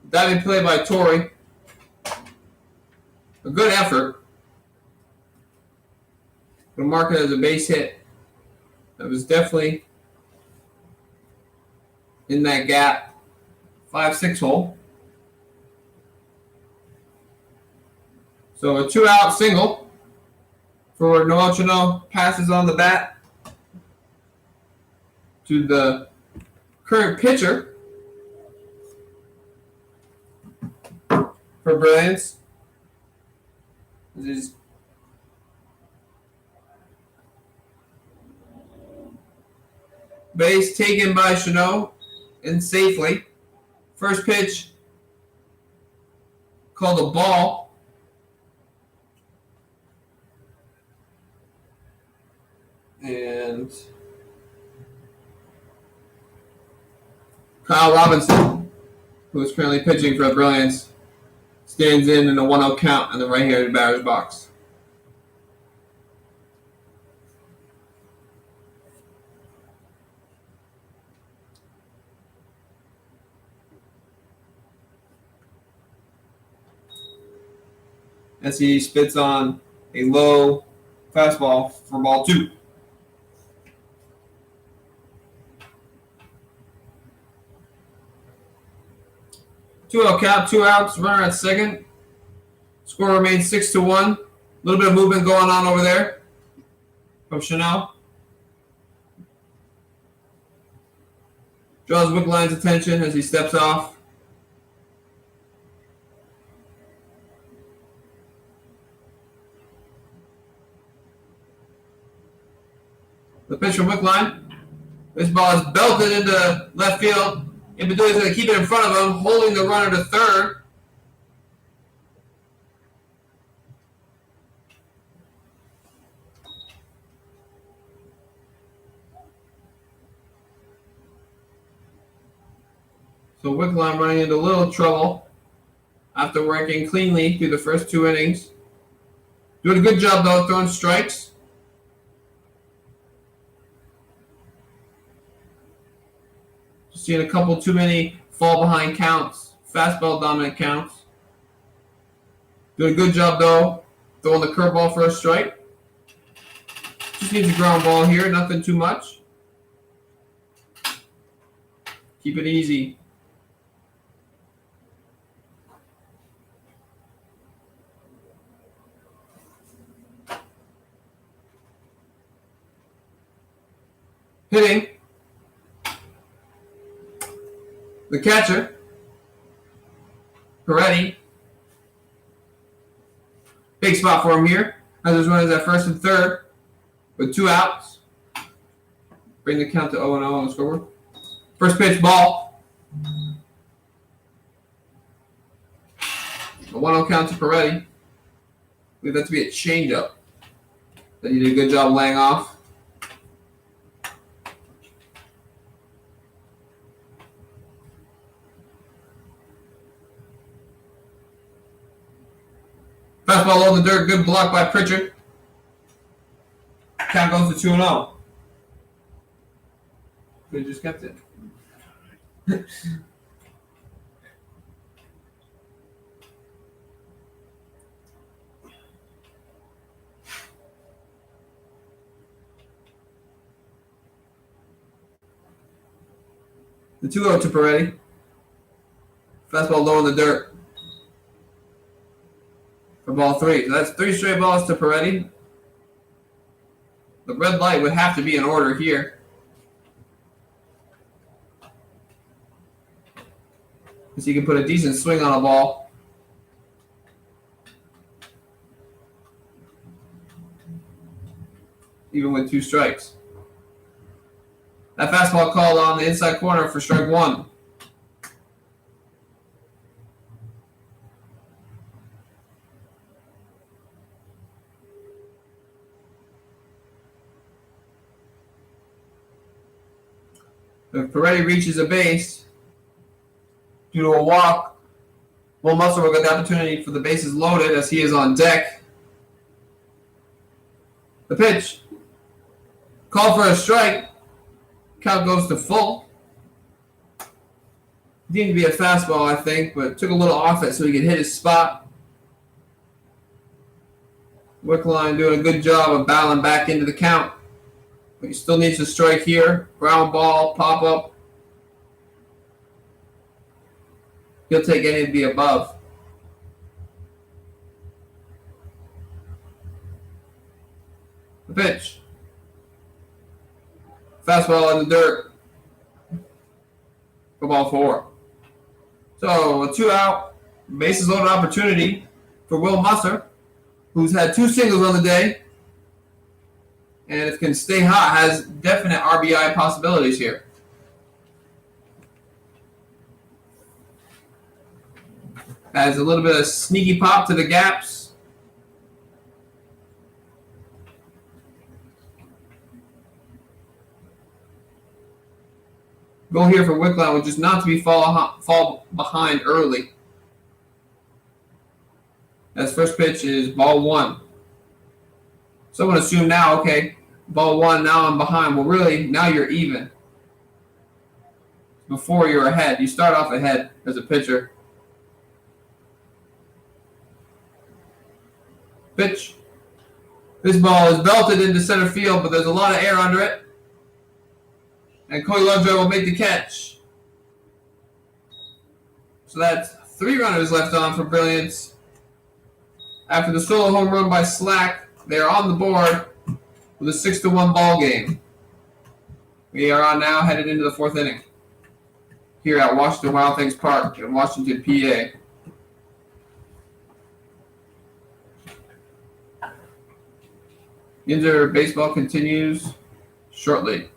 Diving play by Torrey. A good effort. We'll mark it as a base hit. That was definitely in that gap. 5-6 hole. So a 2-out single for Noel Chano. Passes on the bat to the current pitcher for Brilliance. This is base taken by Chano and safely. First pitch called a ball. And Kyle Robinson, who is currently pitching for the Brilliance, stands in a 1-0 count in the right-handed batter's box. As he spits on a low fastball for ball 2. Two-out count, 2 outs, runner at second. Score remains 6-1. A little bit of movement going on over there from Chanel. Draws Wickline's attention as he steps off. The pitch from Wickline. This ball is belted into left field. Impedu is going to keep it in front of him, holding the runner to third. So Wickline running into a little trouble after working cleanly through the first 2 innings. Doing a good job, though, throwing strikes. Seeing a couple too many fall behind counts, fastball dominant counts. Doing a good job though, throwing the curveball for a strike. Just needs a ground ball here, nothing too much. Keep it easy. Hitting. The catcher, Peretti. Big spot for him here. As there's runners at first and third with 2 outs. Bring the count to 0-0 on the scoreboard. First pitch, ball. A 1-0 count to Peretti. I believe that to be a changeup that he did a good job laying off. Fastball low in the dirt, good block by Pritchard. Count goes to 2-0. They just kept it. The 2-0 to Peretti. Fastball low in the dirt. For ball 3. So that's 3 straight balls to Peretti. The red light would have to be in order here. Because he can put a decent swing on a ball. Even with 2 strikes. That fastball called on the inside corner for strike 1. If Peretti reaches a base due to a walk, Will Musser will get the opportunity for the bases loaded as he is on deck. The pitch. Call for a strike. Count goes to full. Needed to be a fastball, I think, but took a little off it so he could hit his spot. Wickline doing a good job of battling back into the count. But he still needs to strike here. Ground ball, pop up. He'll take any of the above. The pitch. Fastball in the dirt. For ball 4. So a 2-out, bases loaded opportunity for Will Musser, who's had 2 singles on the day. And if can stay hot, has definite RBI possibilities here. Has a little bit of sneaky pop to the gaps. Goal here for Wickline, which is not to be fall behind early. As first pitch is ball 1. Someone assume now, okay, ball 1, now I'm behind. Well, really, now you're even. Before you're ahead. You start off ahead as a pitcher. Pitch. This ball is belted into center field, but there's a lot of air under it. And Cody Lovejoy will make the catch. So that's 3 runners left on for Brilliance. After the solo home run by Slack, they are on the board with a 6-1 ball game. We are on now headed into the 4th inning here at Washington Wild Things Park in Washington, PA. Indoor baseball continues shortly.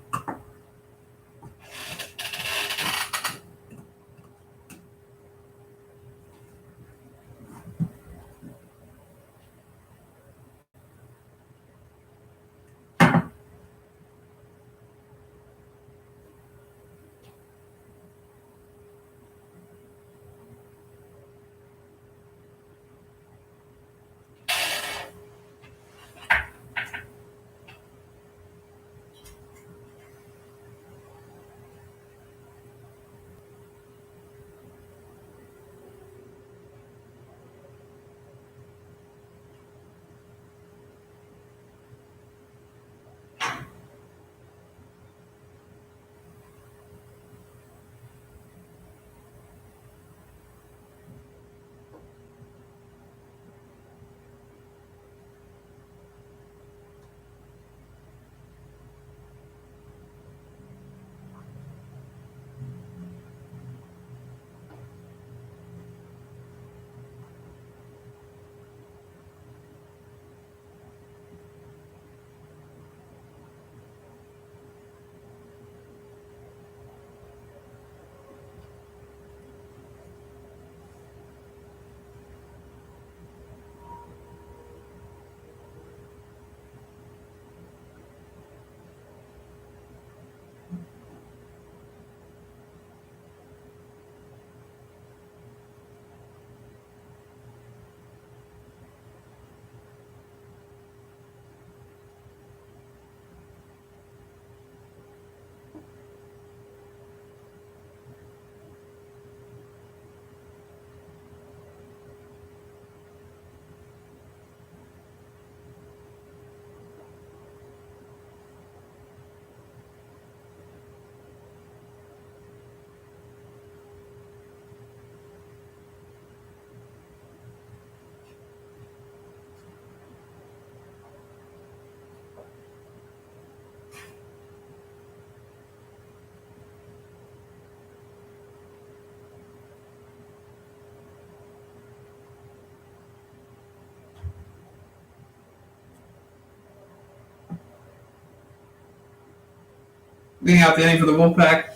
Leading out the inning for the Wolfpac.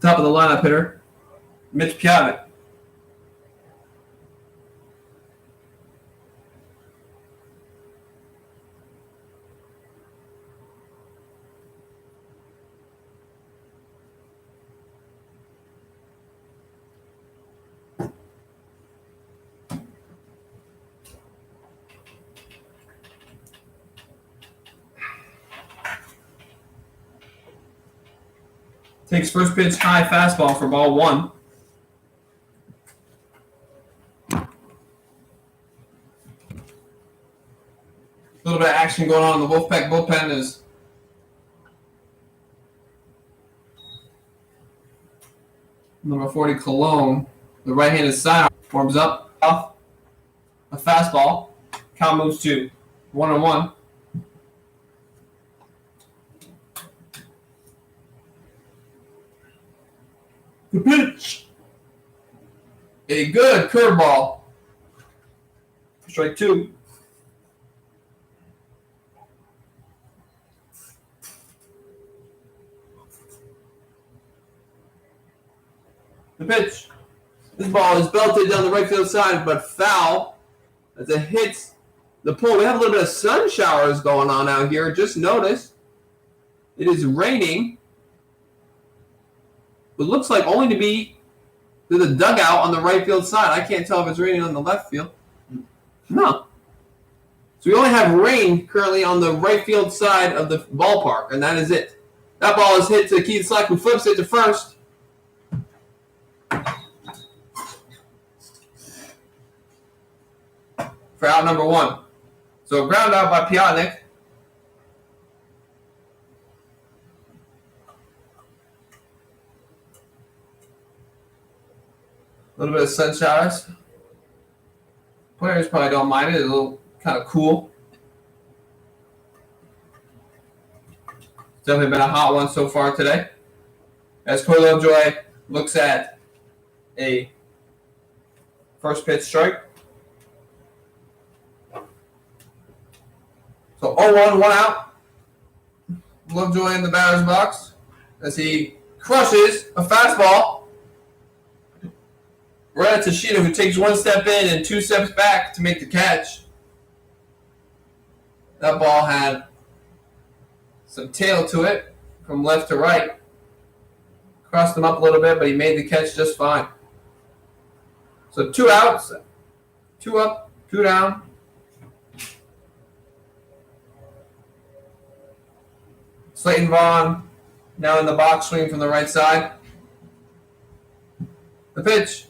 Top of the lineup hitter, Mitch Piatnik. Takes first pitch, high fastball for ball 1. A little bit of action going on in the Wolfpac bullpen as number 40 Cologne, the right-handed side, warms up off a fastball. Count moves to 1-1. The pitch. A good curveball. Strike 2. The pitch. This ball is belted down the right field side, but foul as it hits the pole. We have a little bit of sun showers going on out here. Just noticed it is raining. It looks like only to be to the dugout on the right field side. I can't tell if it's raining on the left field. No. So we only have rain currently on the right field side of the ballpark, and that is it. That ball is hit to Keith Slack, who flips it to first. For out number 1. So ground out by Piatnik. A little bit of sun showers. Players probably don't mind it. It's a little kind of cool. It's definitely been a hot one so far today. As Corey Lovejoy looks at a first pitch strike. So 0-1, 1 out. Lovejoy in the batter's box as he crushes a fastball. Right at Tashida, who takes 1 step in and 2 steps back to make the catch. That ball had some tail to it from left to right. Crossed him up a little bit, but he made the catch just fine. So 2 outs, 2 up, 2 down. Slayton Vaughn now in the box, swinging from the right side. The pitch.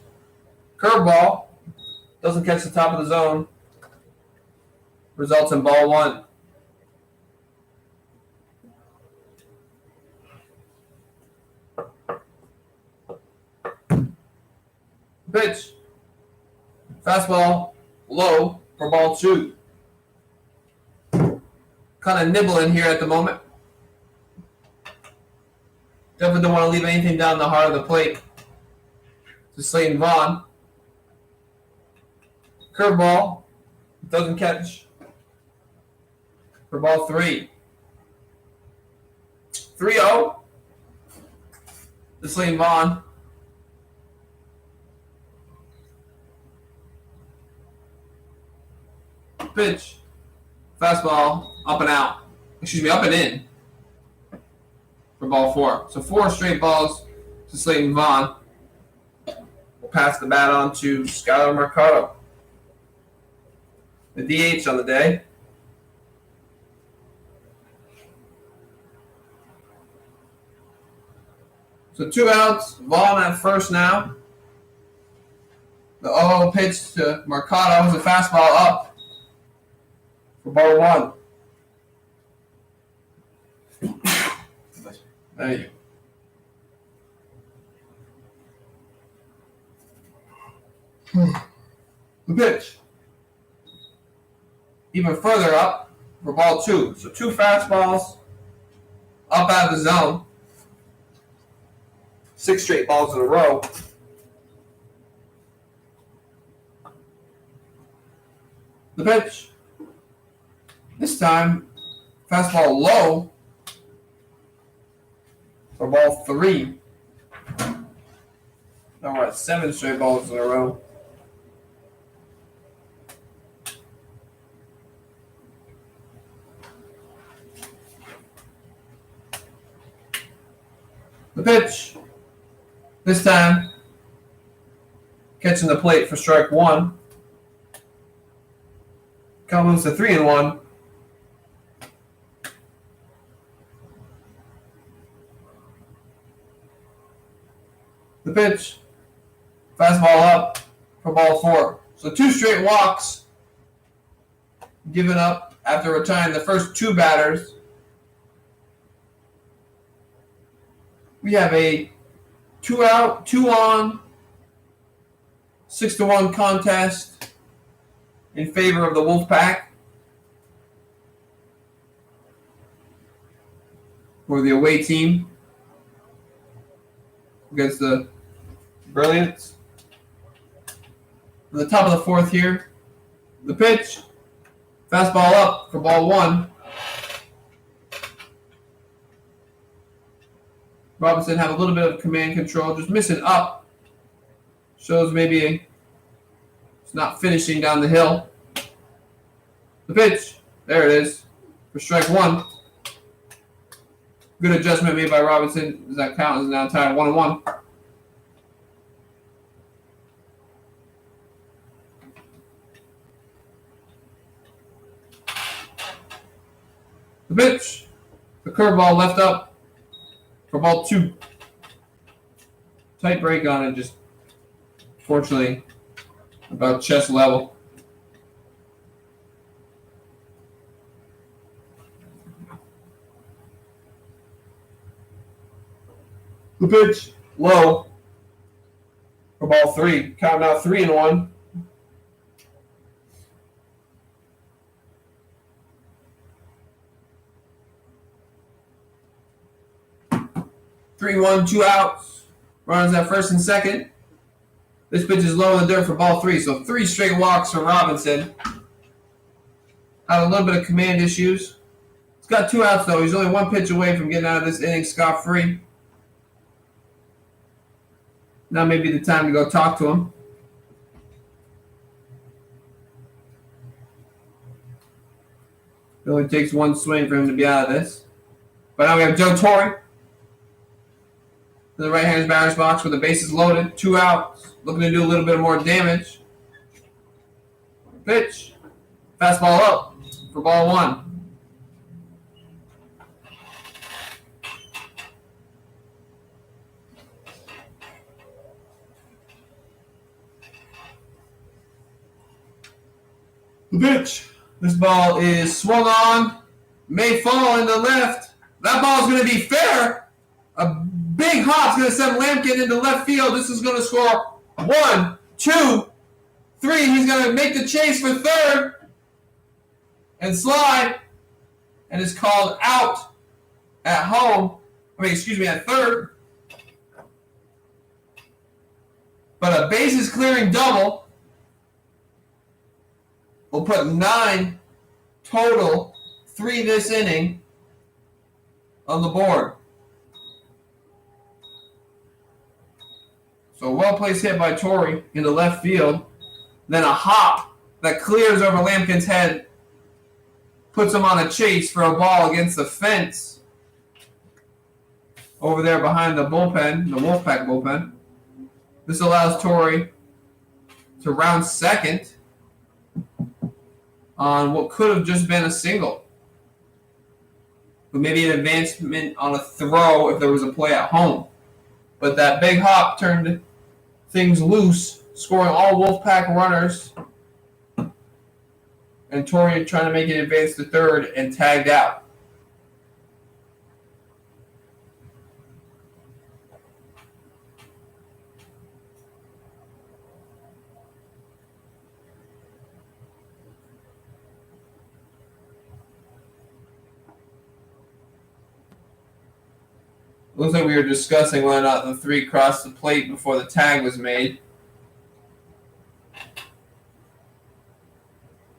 Curveball. Doesn't catch the top of the zone. Results in ball 1. Pitch. Fastball low for ball 2. Kind of nibbling here at the moment. Definitely don't want to leave anything down the heart of the plate. To Slayton Vaughn. Curveball. Doesn't catch. For ball 3. 3-0. To Slayton Vaughn. Pitch. Fastball. Up and out. Excuse me, up and in. For ball 4. So 4 straight balls to Slayton Vaughn. We'll pass the bat on to Skylar Mercado. The DH on the day. So 2 outs. Vaughn at first now. The 0-0 pitch to Mercado was a fastball up for ball 1. Thank you. The pitch. Even further up for ball 2. So 2 fastballs up out of the zone. 6 straight balls in a row. The pitch. This time, fastball low for ball 3. Now we're at 7 straight balls in a row. The pitch. This time, catching the plate for strike 1. Count moves to 3-1. The pitch. Fastball up for ball 4. So 2 straight walks given up after retiring the first 2 batters. We have a 2-out, 2-on, 6-1 contest in favor of the Wolfpac for the away team against the Brilliance. At the top of the 4th here, the pitch, fastball up for ball 1. Robinson have a little bit of command control, just missing up. Shows maybe it's not finishing down the hill. The pitch, there it is, for strike 1. Good adjustment made by Robinson. Does that count? Is now tied 1-1. The pitch, the curveball left up for ball 2. Tight break on it, just fortunately about chest level. The pitch, low for ball 3. Count now 3-1. Three, 1, 2 outs. Runners at first and second. This pitch is low in the dirt for ball 3. So 3 straight walks from Robinson. Had a little bit of command issues. He's got 2 outs though. He's only 1 pitch away from getting out of this inning scot-free. Now may be the time to go talk to him. It only takes 1 swing for him to be out of this. But now we have Joe Torre in the right-handed batter's box with the bases loaded. 2 outs. Looking to do a little bit more damage. Pitch. Fastball up for ball 1. The pitch. This ball is swung on. May fall in the left. That ball is going to be fair. A big hop's going to send Lampkin into left field. This is going to score 1, 2, 3. He's going to make the chase for third and slide, and is called out at home. At third. But a bases clearing double will put 9 total, 3 this inning, on the board. So a well-placed hit by Torre into left field. Then a hop that clears over Lampkin's head, puts him on a chase for a ball against the fence over there behind the bullpen, the Wolfpac bullpen. This allows Torre to round second on what could have just been a single. But maybe an advancement on a throw if there was a play at home. But that big hop turned things loose, scoring all Wolfpac runners. And Torre trying to make it advance to third and tagged out. Looks like we were discussing whether or not the 3 crossed the plate before the tag was made.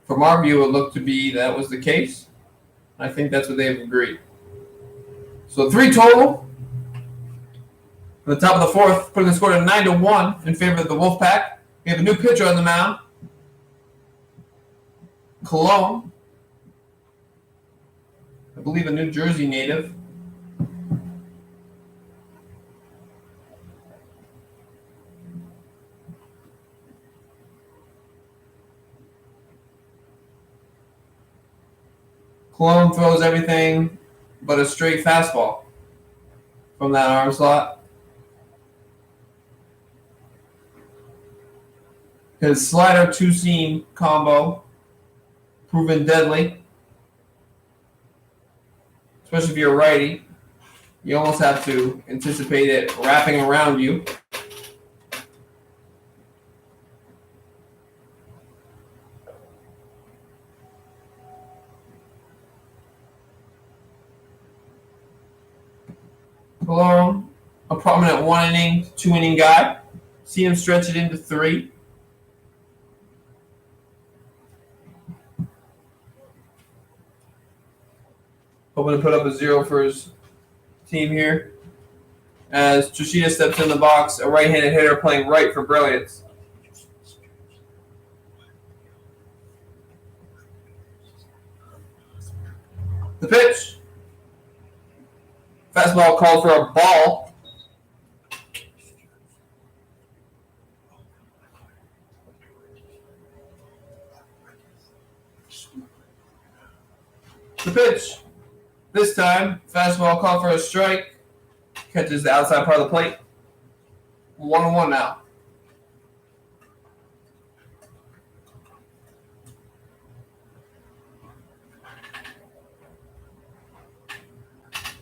From our view, it looked to be that was the case. I think that's what they've agreed. So 3 total. At the top of the fourth, putting the score to 9-1 in favor of the Wolfpac. We have a new pitcher on the mound. Cologne. I believe a New Jersey native. Cologne throws everything but a straight fastball from that arm slot. His slider two-seam combo, proven deadly. Especially if you're a righty. You almost have to anticipate it wrapping around you. Cologne, a prominent 1 inning, 2 inning guy. See him stretch it into 3. Hoping to put up a 0 for his team here. As Yoshida steps in the box, a right-handed hitter playing right for Brilliance. The pitch. Fastball called for a ball. The pitch. This time, fastball called for a strike. Catches the outside part of the plate. 1-1 now.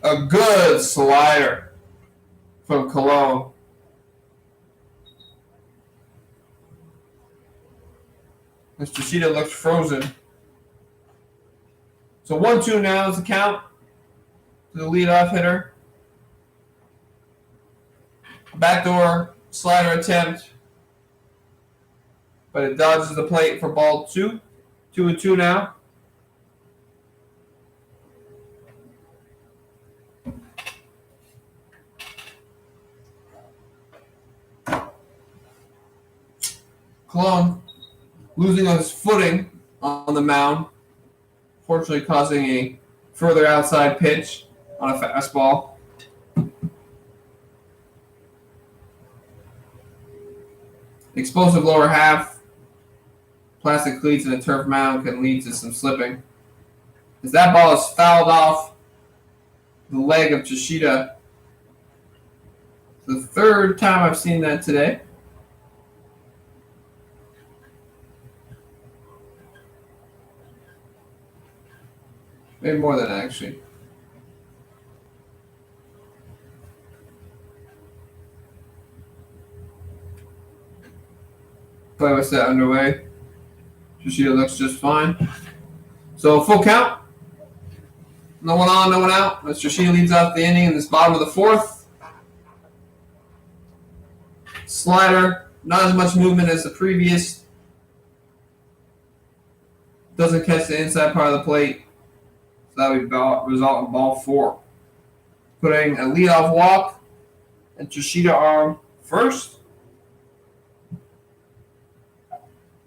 A good slider from Cologne. Mr. Yoshida looks frozen. So 1-2 now is the count to the leadoff hitter. Backdoor slider attempt, but it dodges the plate for ball 2. 2-2 now. Cologne losing his footing on the mound, fortunately causing a further outside pitch on a fastball. Explosive lower half, plastic cleats, and a turf mound can lead to some slipping. As that ball is fouled off the leg of Yoshida. The third time I've seen that today. Maybe more than that, actually. Play with set underway. Yoshida looks just fine. So full count. No one on, no one out. As Yoshida leads off the inning in this bottom of the fourth. Slider, not as much movement as the previous. Doesn't catch the inside part of the plate. So that would result in ball 4. Putting a leadoff walk at Yoshida arm first.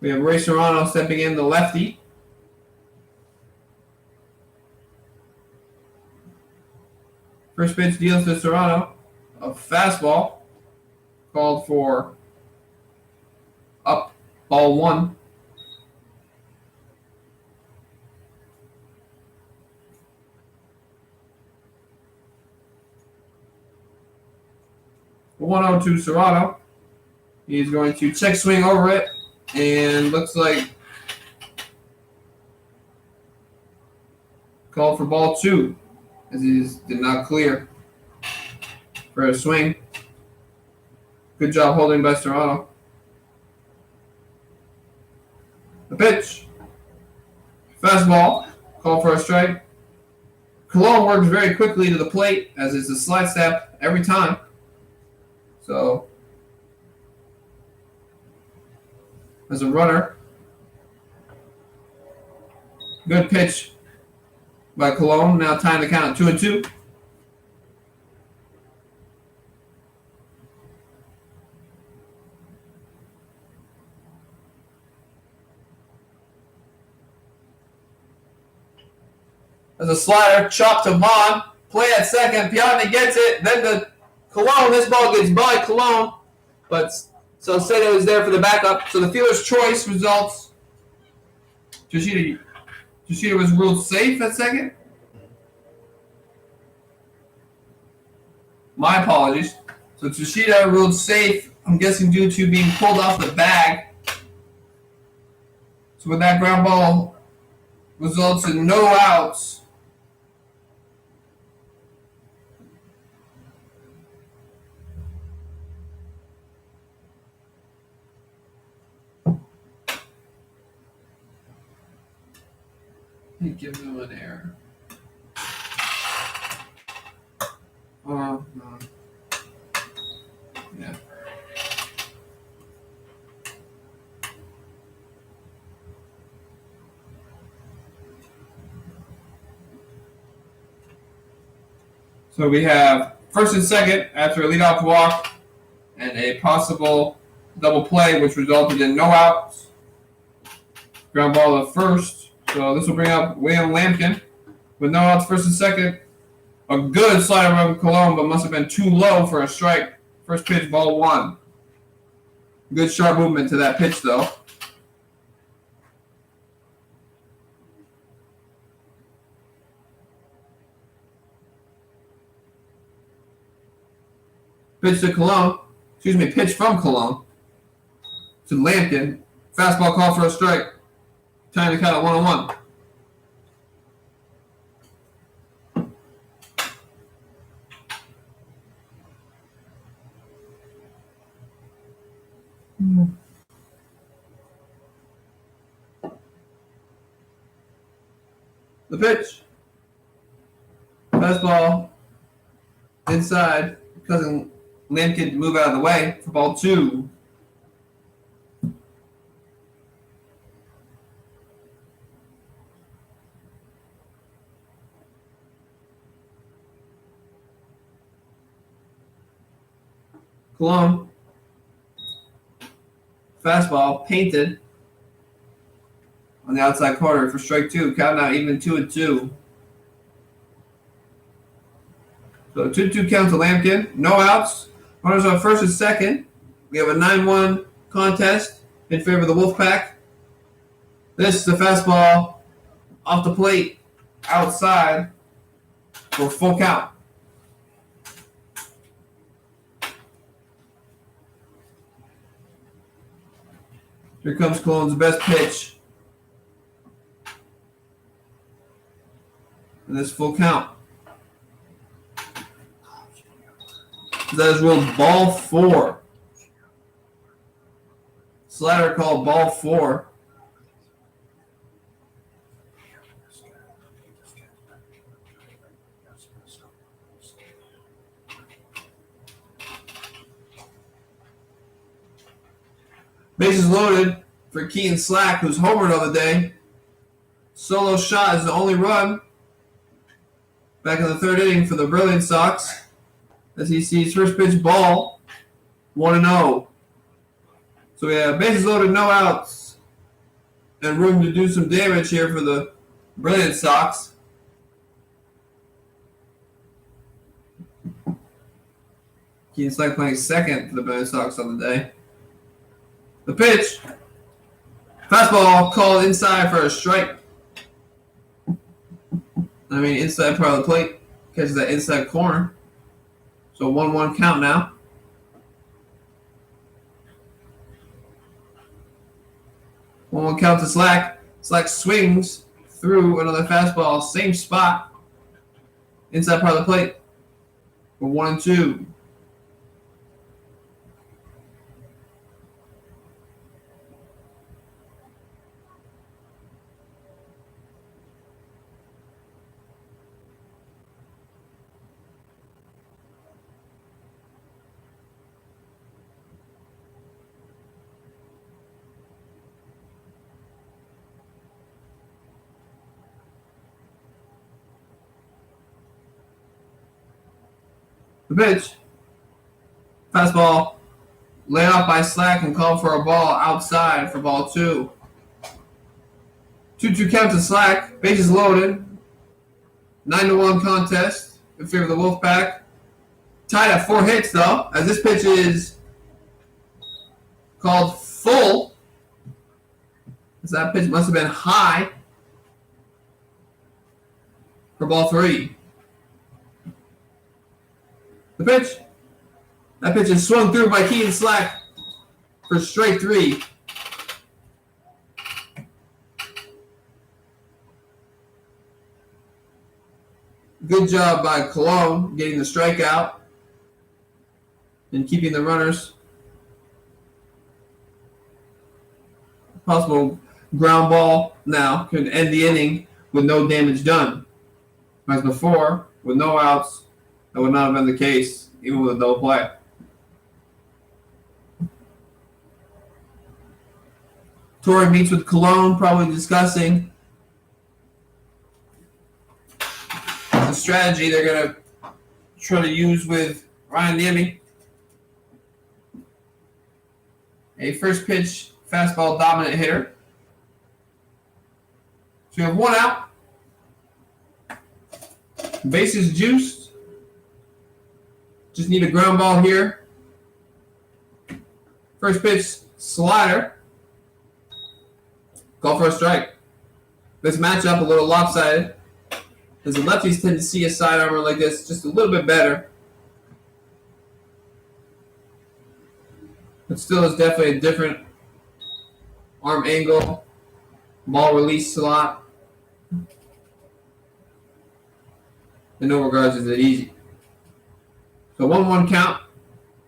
We have Ray Serrano stepping in, the lefty. First pitch deals to Serrano. A fastball called for up, ball 1. For 1-0 Serrano. He's going to check swing over it. And looks like called for ball 2 as he did not clear for a swing. Good job holding by Serrano. The pitch. Fastball. Called for a strike. Cologne works very quickly to the plate as it's a slide step every time. So as a runner. Good pitch by Cologne. Now tying the count at 2-2. There's a slider, chop to Vaughn. Play at second. Piotny gets it. Then to Cologne. This ball gets by Cologne. But so Sato is there for the backup. So the fielder's choice results. Yoshida was ruled safe at second. My apologies. So Yoshida ruled safe, I'm guessing due to being pulled off the bag. So with that ground ball results in no outs. He gives him an error. No. Yeah. So we have first and second after a leadoff walk and a possible double play, which resulted in no outs. Ground ball to first. So this will bring up William Lampkin with no outs, first and second. A good slider from Cologne, but must have been too low for a strike. First pitch, ball one. Good sharp movement to that pitch, though. Pitch to Cologne. Pitch from Cologne to Lampkin. Fastball call for a strike. Tying the count at 1-1. The pitch. Fastball inside. Cousin Lampkin move out of the way for ball two. Cologne. Fastball painted on the outside corner for strike two. Count now even 2-2. So 2-2 count to Lampkin. No outs. Runners on first and second. We have a 9-1 contest in favor of the Wolfpac. This is the fastball off the plate outside for full count. Here comes Cologne's best pitch. And this full count. That is ruled ball four. Slider called ball four. Bases loaded for Keaton Slack, who's homered on the day. Solo shot is the only run back in the third inning for the Brilliance Sox as he sees first pitch ball 1-0. So we have bases loaded, no outs, and room to do some damage here for the Brilliance Sox. Keaton Slack playing second for the Brilliance Sox on the day. The pitch. Fastball called inside for a strike. Inside part of the plate. Catches that inside corner. So 1-1 count now. One count to Slack. Slack swings through another fastball. Same spot. Inside part of the plate. For 1-2. The pitch. Fastball. Laid off by Slack and called for a ball outside for ball two. 2-2 count to Slack. Bases loaded. 9-1 contest in favor of the Wolfpac. Tied at 4 hits, though, as this pitch is called full. As that pitch must have been high for ball 3. The pitch. That pitch is swung through by Keaton Slack for strike 3. Good job by Cologne getting the strikeout and keeping the runners. Possible ground ball now could end the inning with no damage done. As before, with no outs, that would not have been the case, even with a double play. Torrey meets with Cologne, probably discussing the strategy they're going to try to use with Ryan Niemi. A first pitch fastball dominant hitter. So you have 1 out. Bases juiced. Just need a ground ball here. First pitch slider. Call for a strike. This matchup a little lopsided, as the lefties tend to see a side armor like this just a little bit better. But still is definitely a different arm angle, ball release slot. In no regards is it easy. So 1-1 count.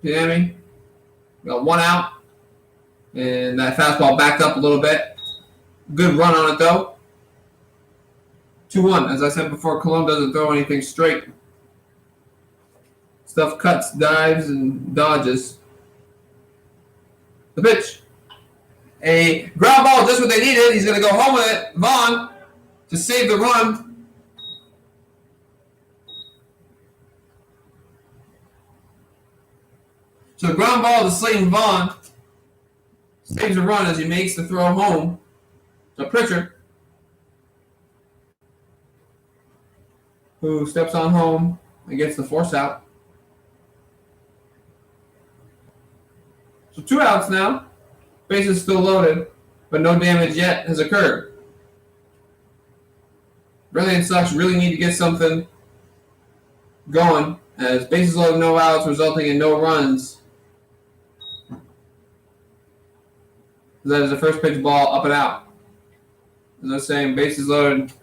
Niemi got 1 out. And that fastball backed up a little bit. Good run on it, though. 2-1. As I said before, Cologne doesn't throw anything straight. Stuff cuts, dives, and dodges. The pitch. A ground ball, just what they needed. He's going to go home with it. Vaughn to save the run. So the ground ball to Slayton Vaughn saves the run as he makes the throw home. So Pritchard, who steps on home and gets the force out. So 2 outs now. Bases still loaded, but no damage yet has occurred. Brilliance Sox really need to get something going, as bases loaded, no outs, resulting in no runs. That is the first pitch ball up and out. As I was saying, bases loaded,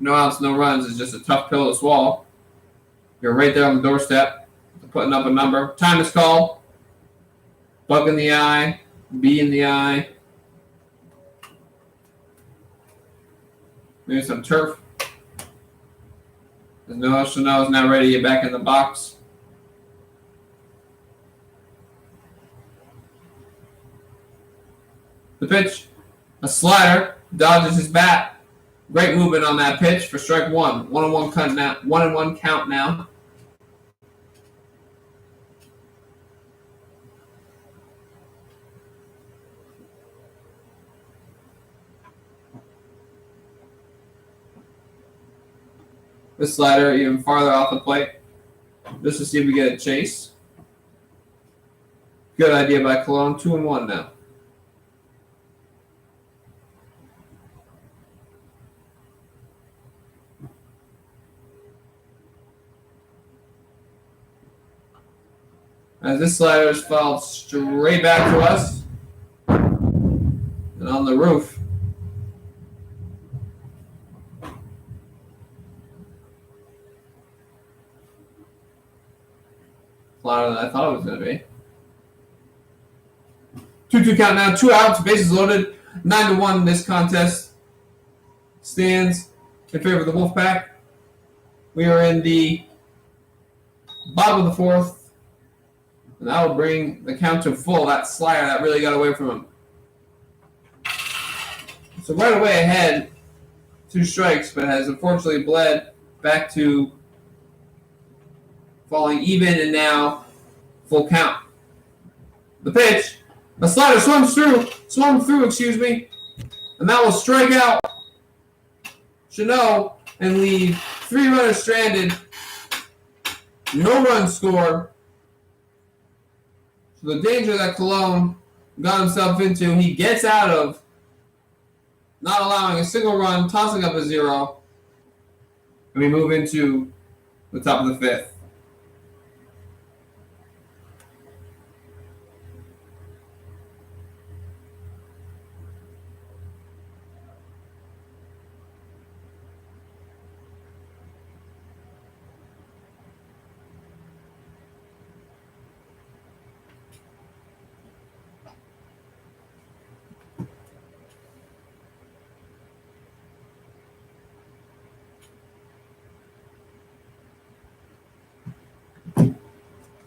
no outs, no runs is just a tough pill to swallow. You're right there on the doorstep, putting up a number. Time is called. Bug in the eye, bee in the eye. Maybe some turf. There's no Chanel is now ready to get back in the box. The pitch, a slider, dodges his bat. Great movement on that pitch for strike 1. 1-1 count now. 1-1 count now. This slider even farther off the plate, just to see if we get a chase. Good idea by Cologne. 2-1 now. As this slider is fouled straight back to us and on the roof. Louder than I thought it was going to be. 2-2 count now. 2 outs. Bases loaded. 9-1 this contest stands in favor of the Wolfpac. We are in the bottom of the 4th. And that will bring the count to full. That slider that really got away from him. So right away ahead, 2 strikes, but has unfortunately bled back to falling even and now full count. The pitch, a slider swung through, and that will strike out Chanel and leave 3 runners stranded. No runs scored. So the danger that Cologne got himself into, he gets out of, not allowing a single run, tossing up a 0. And we move into the top of the 5th.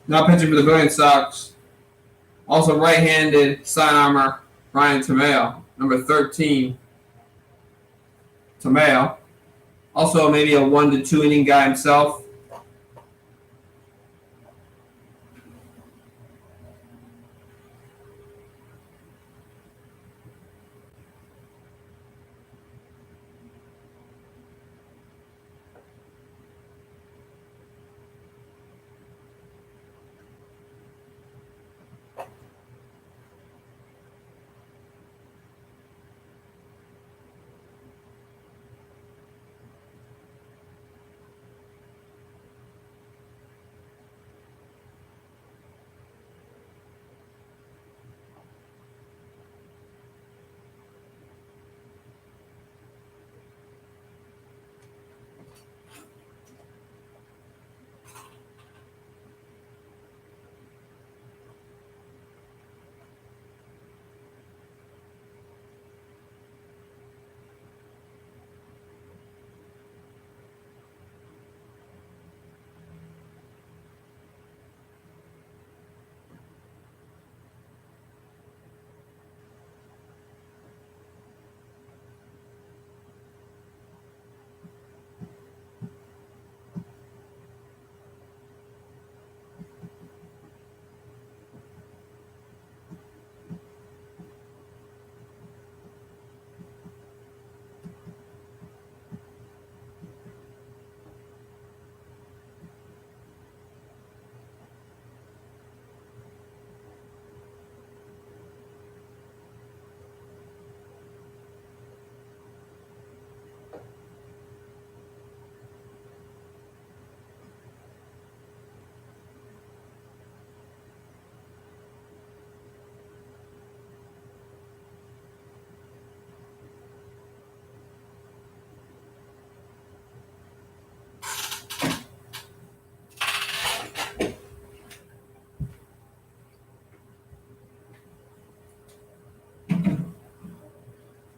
Now pitching for the Brilliance Sox. Also right-handed sidearmer Ryan Tamayo, number 13. Tamayo. Also maybe a 1 to 2 inning guy himself.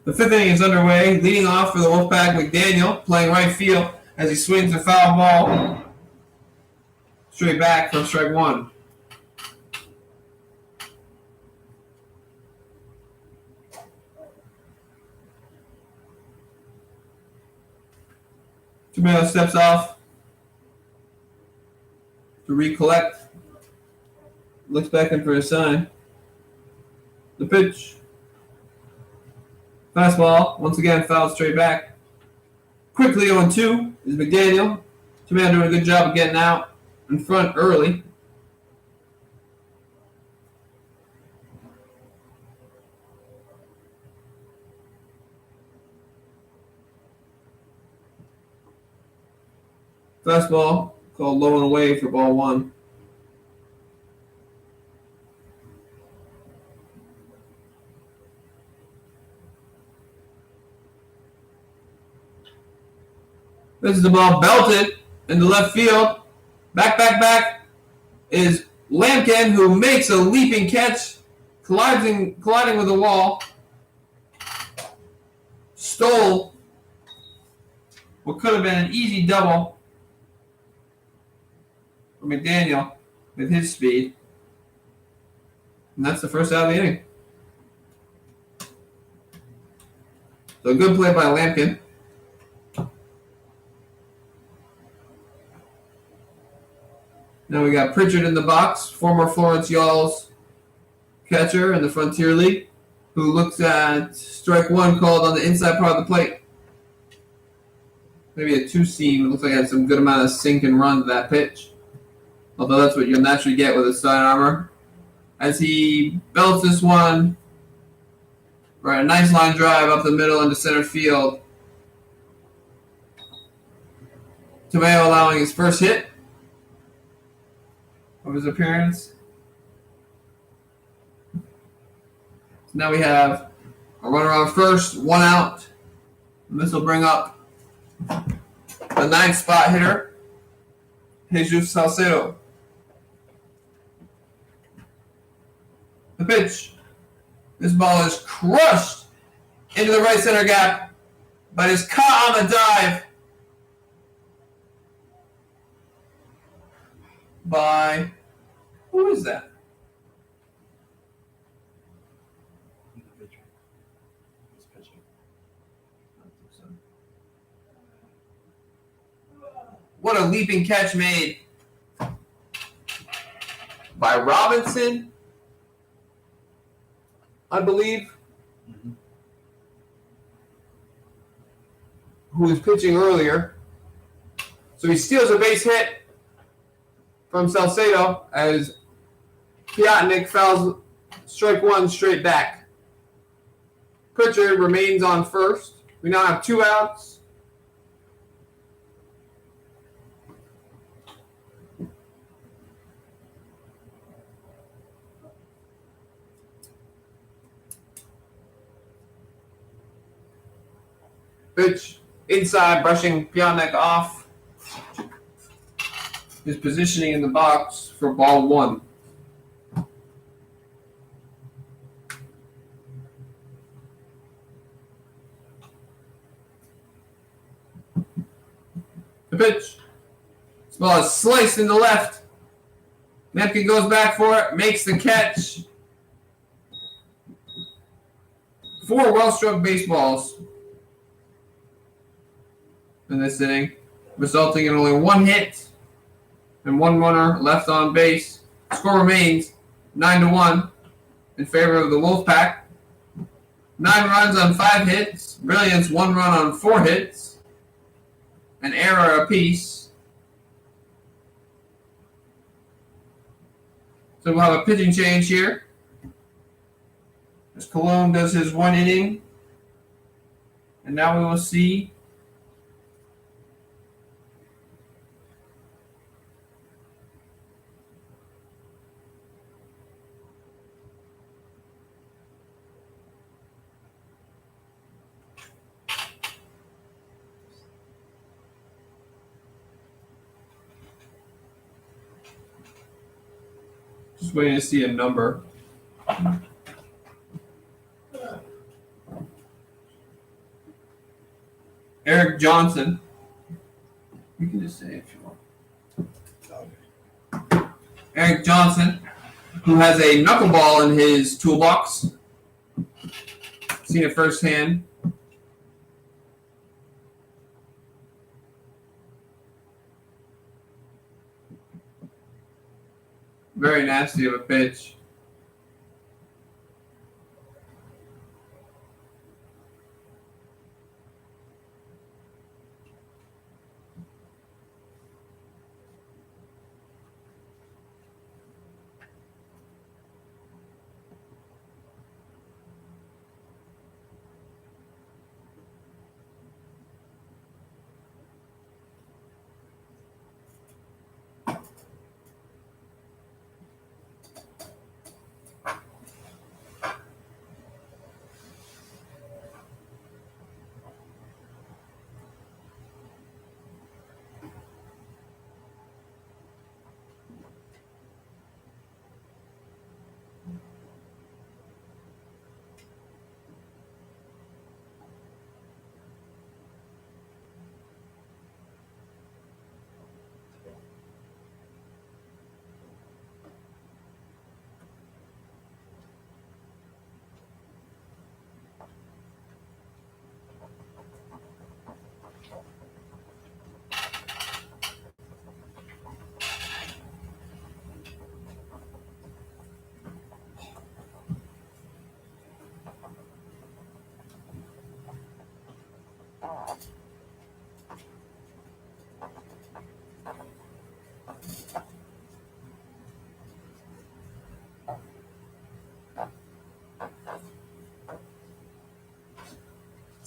The 5th inning is underway. Leading off for the Wolfpac, McDaniel, playing right field as he swings a foul ball straight back from strike 1. Tamayo steps off to recollect. Looks back in for a sign. The pitch. Fastball, once again, fouled straight back. Quickly 0-2 is McDaniel. Tamayo doing a good job of getting out in front early. Fastball called low and away for ball 1. This is the ball belted into left field. Back is Lampkin, who makes a leaping catch, colliding with the wall. Stole what could have been an easy double for McDaniel with his speed. And that's the first out of the inning. So a good play by Lampkin. Now we got Pritchard in the box, former Florence Y'all's catcher in the Frontier League, who looks at strike 1 called on the inside part of the plate. maybe a two seam. It looks like it had some good amount of sink and run to that pitch. Although that's what you'll naturally get with a sidearmer. As he belts this one, right, a nice line drive up the middle into center field. Tomeo allowing his first hit of his appearance. So now we have a runner on first, one out. And this will bring up the ninth spot hitter, Jesus Salcedo. The pitch. This ball is crushed into the right center gap, but is caught on the dive by, who is that? He's pitching. What a leaping catch made by Robinson, I believe, who was pitching earlier. So he steals a base hit from Salcedo as Piotnik fouls strike one straight back. Pritchard remains on first. We now have 2 outs. Pitch inside, brushing Piotnik off. His positioning in the box for ball 1. The pitch. This ball is sliced in the left. Nepke goes back for it, makes the catch. 4 well-struck baseballs in this inning, resulting in only 1 hit and 1 runner left on base. Score remains 9-1 in favor of the Wolfpac. 9 runs on 5 hits. Brilliance 1 run on 4 hits. An error apiece. So we'll have a pitching change here. As Cologne does his 1 inning. And now we will see just waiting to see a number. Eric Johnson. You can just say it if you want. Eric Johnson, who has a knuckleball in his toolbox. Seen it firsthand. Very nasty of a pitch.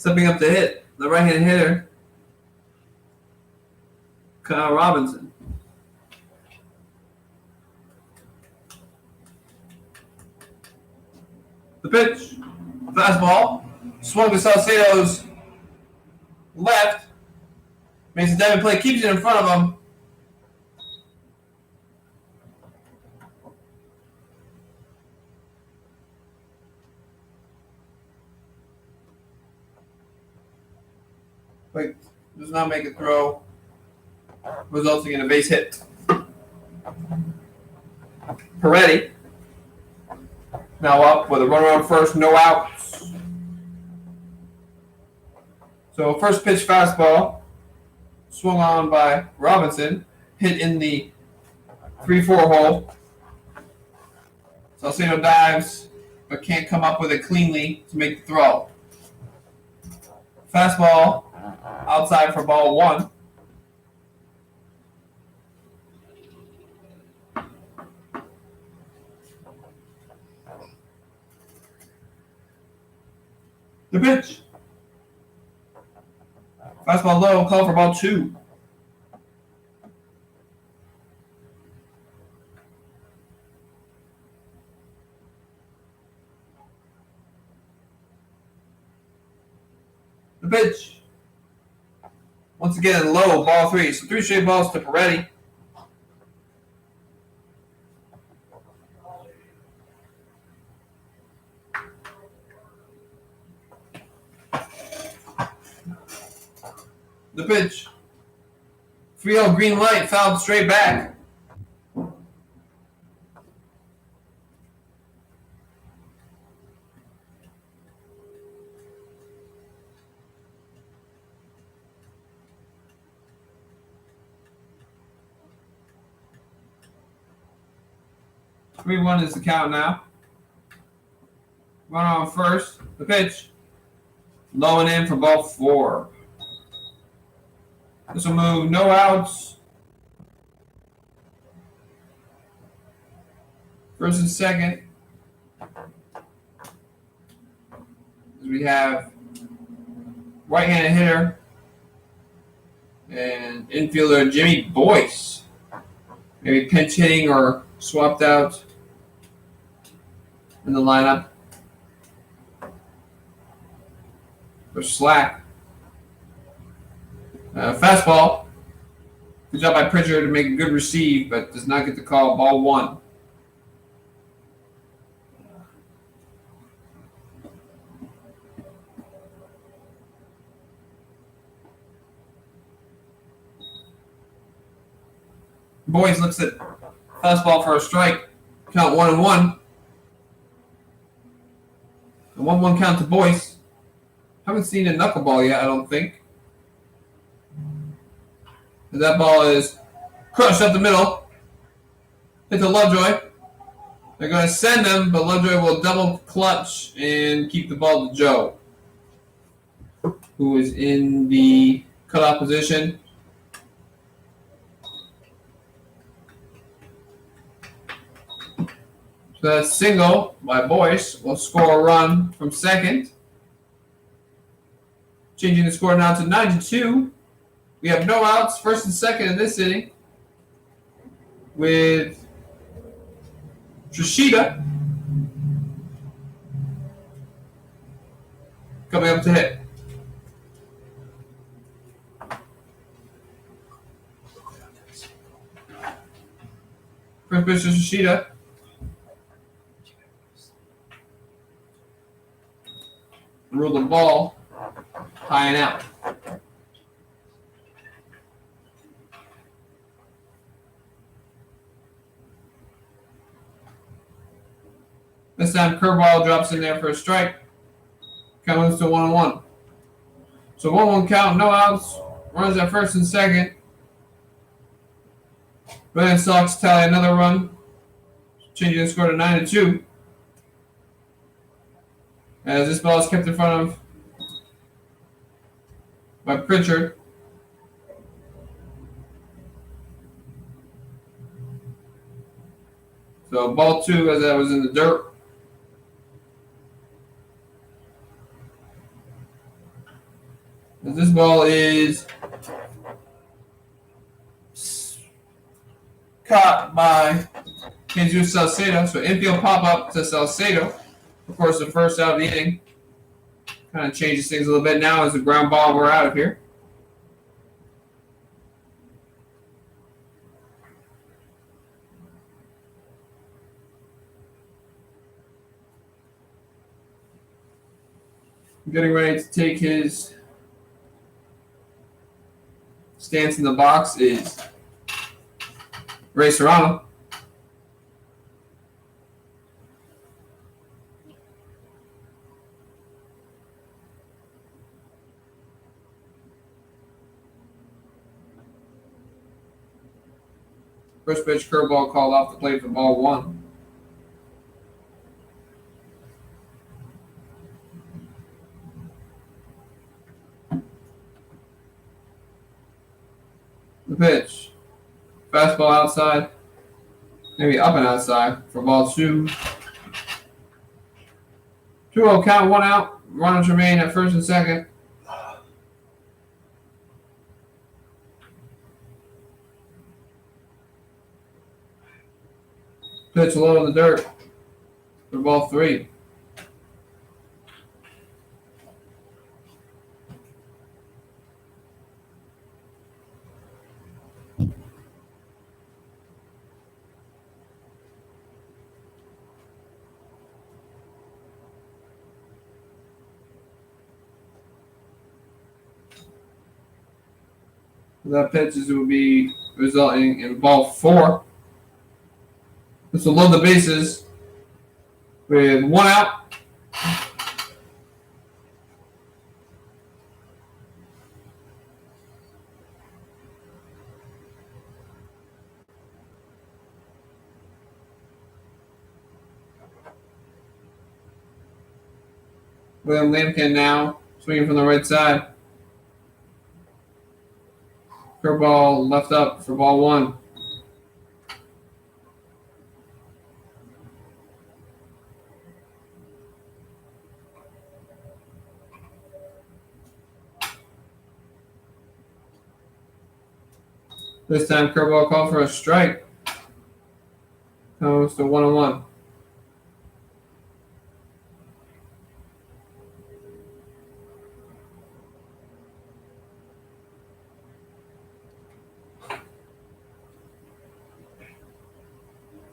Stepping up to hit, the right-handed hitter, Kyle Robinson. The pitch, fastball, swung to Salcedo's left, makes a diving play, keeps it in front of him. But does not make a throw, resulting in a base hit. Peretti now up with a runner on first, no outs. So first pitch fastball, swung on by Robinson, hit in the 3-4 hole. Salcedo dives, but can't come up with it cleanly to make the throw. Fastball outside for ball 1. The pitch. Fastball low, call for ball 2. The pitch. Once again, low, ball 3. So 3 straight balls to Peretti. The pitch. 3-0 green light, fouled straight back. Three one is the count now. Run on first. The pitch. Low and in for ball 4. This will move no outs. First and second. As we have right-handed hitter and infielder Jimmy Boyce. Maybe pinch hitting or swapped out in the lineup for Slack. Fastball. Good job by Pritchard to make a good receive, but does not get the call. Ball 1. Boyce looks at fastball for a strike. Count 1-1. A 1-1 count to Boyce. Haven't seen a knuckleball yet, I don't think. And that ball is crushed up the middle. Hit to Lovejoy. They're going to send him, but Lovejoy will double clutch and keep the ball to Joe, who is in the cutoff position. So that single by Boyce will score a run from second. Changing the score now to 9-2. We have no outs, first and second in this inning, with Trishida coming up to hit. First pitch to Trishida. Ruled the ball high and out. This time, curveball drops in there for a strike. Count moves to 1-1. So 1-1 count, no outs. Runs at first and second. Red Sox tally another run, changing the score to 9-2. As this ball is kept in front of by Pritchard. So ball 2 as that was in the dirt. caught by Jesus Salcedo. So infield pop up to Salcedo. Of course, the first out of the inning. Kind of changes things a little bit now as the ground ball. We're out of here. Getting ready to take his stance in the box is Ray Serrano. First pitch curveball called off the plate for ball one. The pitch. Fastball outside. Maybe up and outside for ball two. 2-0 count, one out. Runners remain at first and second. Pitch low in the dirt for ball three. That pitch will be resulting in ball four. This will load the bases with one out. William Lampkin now swinging from the right side. Curveball left up for ball one. This time curveball called for a strike. Comes to 1-1.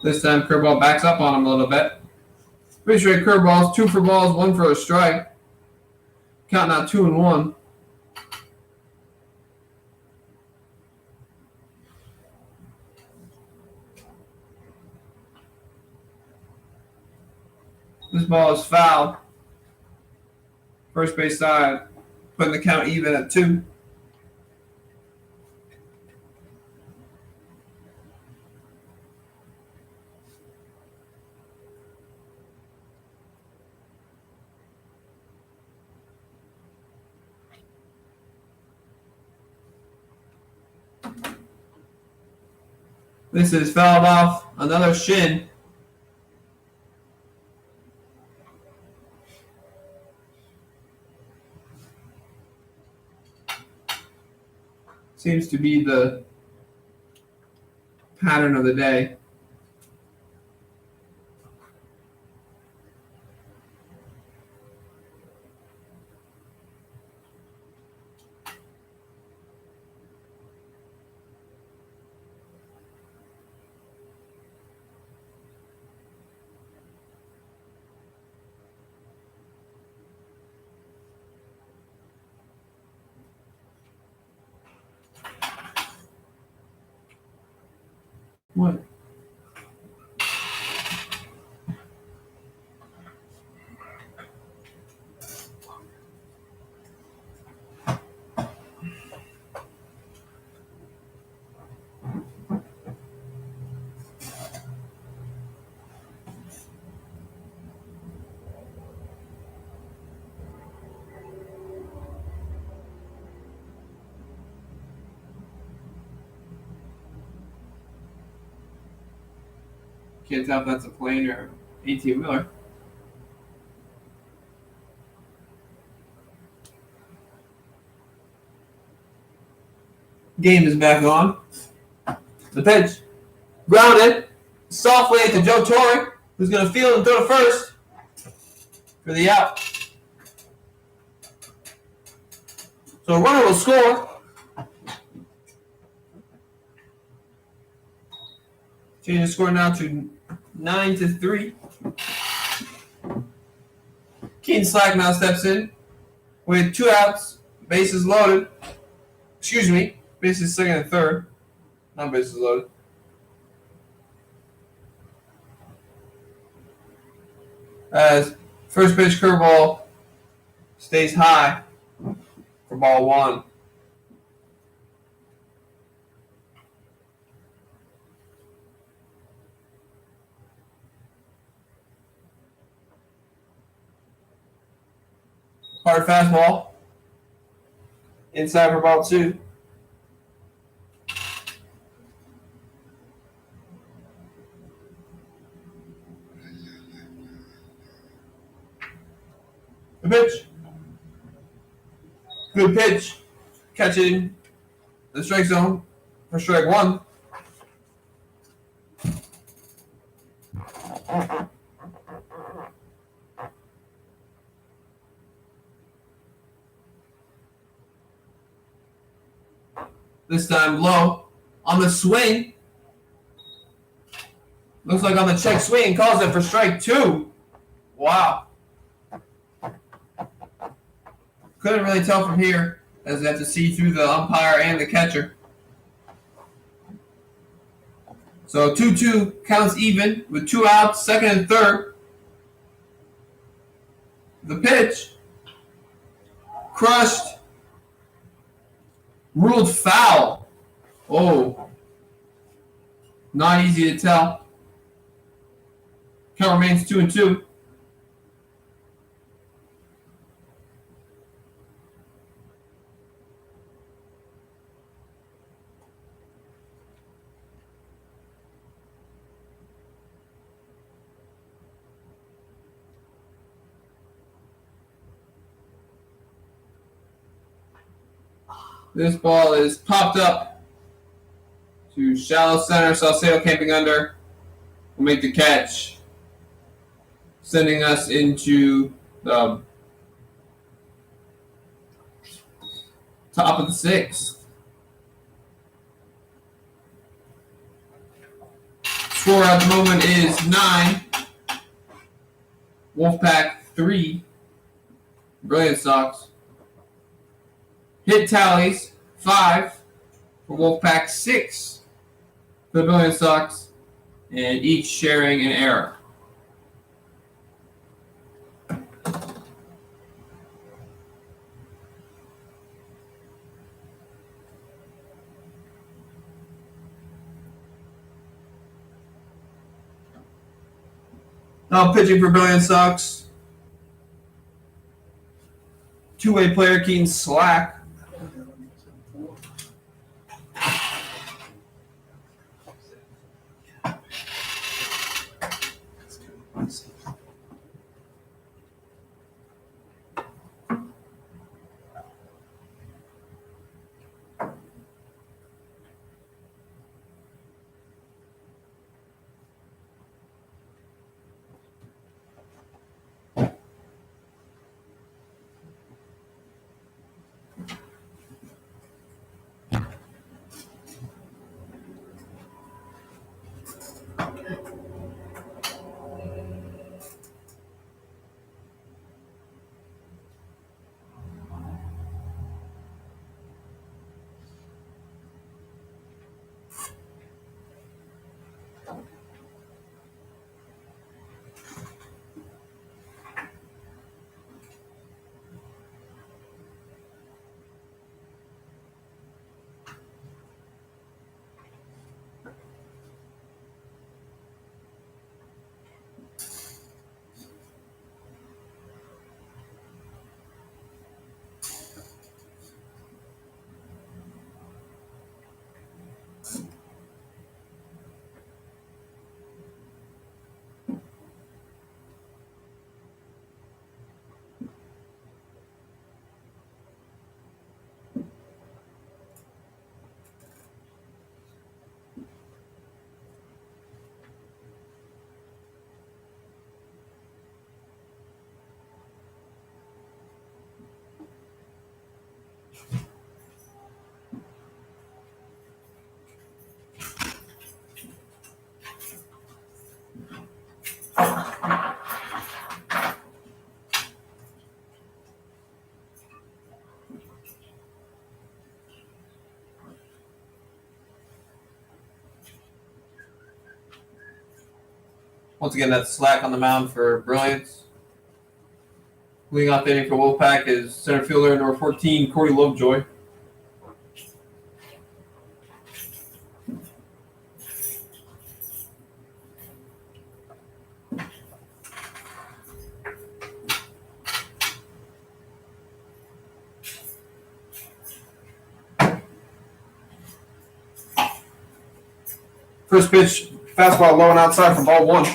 This time curveball backs up on him a little bit. Three straight curveballs, 2 for balls, 1 for a strike. Count now 2-1. This ball is foul. First base side, putting the count even at 2. This is fouled off. Another shin. Seems to be the pattern of the day. What? Can't tell if that's a plane or 18-wheeler. Game is back on. The pitch. Grounded softly to Joe Torre, who's going to field and throw to first for the out. So a runner will score. Change the score now to 9-3. Keaton Slack now steps in with 2 outs, bases loaded. Excuse me, bases second and third. Not bases loaded. As first pitch curveball stays high for ball 1. Hard fastball. Inside for ball 2. The pitch. Good pitch. Catching the strike zone for strike 1. This time low. On the swing. Looks like on the check swing. Calls it for strike 2. Wow. Couldn't really tell from here as they have to see through the umpire and the catcher. So 2-2 counts even with 2 outs, second and third. The pitch. Crushed. Ruled foul. Oh. Not easy to tell. Count remains 2-2. This ball is popped up to shallow center. Salcedo camping under will make the catch, sending us into the top of the 6th. Score at the moment is 9. Wolfpac 3. Brilliance Sox. Hit tallies 5 for Wolfpac, 6 for the Brilliance Sox, and each sharing an error. Now pitching for Brilliance Sox. 2-way player Keaton Slack. Once again, that's Slack on the mound for Brilliance. Leading off the inning for Wolfpac is center fielder number 14, Corey Lovejoy. First pitch, fastball low and outside for ball 1.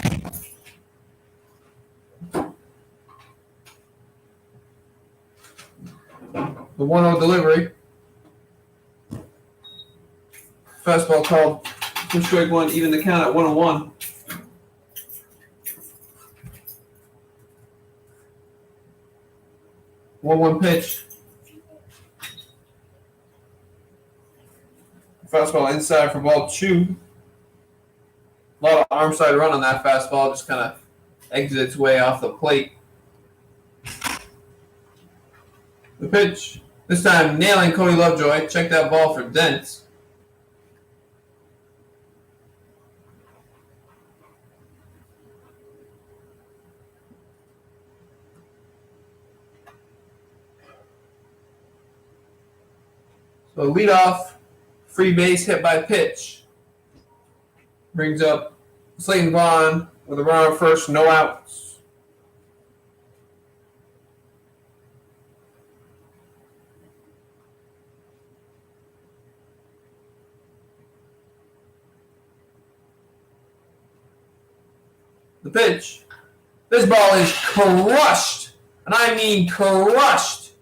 The 1-0 delivery. Fastball called for strike 1, even the count at 1-1. One pitch. Fastball inside for ball 2. A lot of arm side run on that fastball, just kind of exits its way off the plate. The pitch, this time nailing Cody Lovejoy. Check that ball for dents. So leadoff, free base hit by pitch. Brings up Slayton Vaughn with a runner on first, no outs. The pitch. This ball is crushed, and I mean crushed,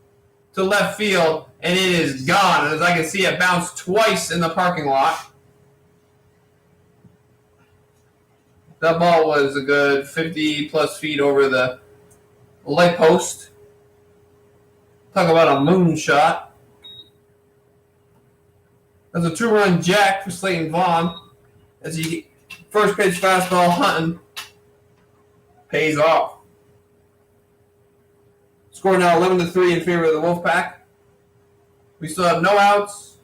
to left field, and it is gone. As I can see, it bounced twice in the parking lot. That ball was a good 50-plus feet over the light post. Talk about a moonshot. That's a 2-run jack for Slayton Vaughn. As he first pitch fastball hunting pays off. Score now 11-3 in favor of the Wolfpac. We still have no outs.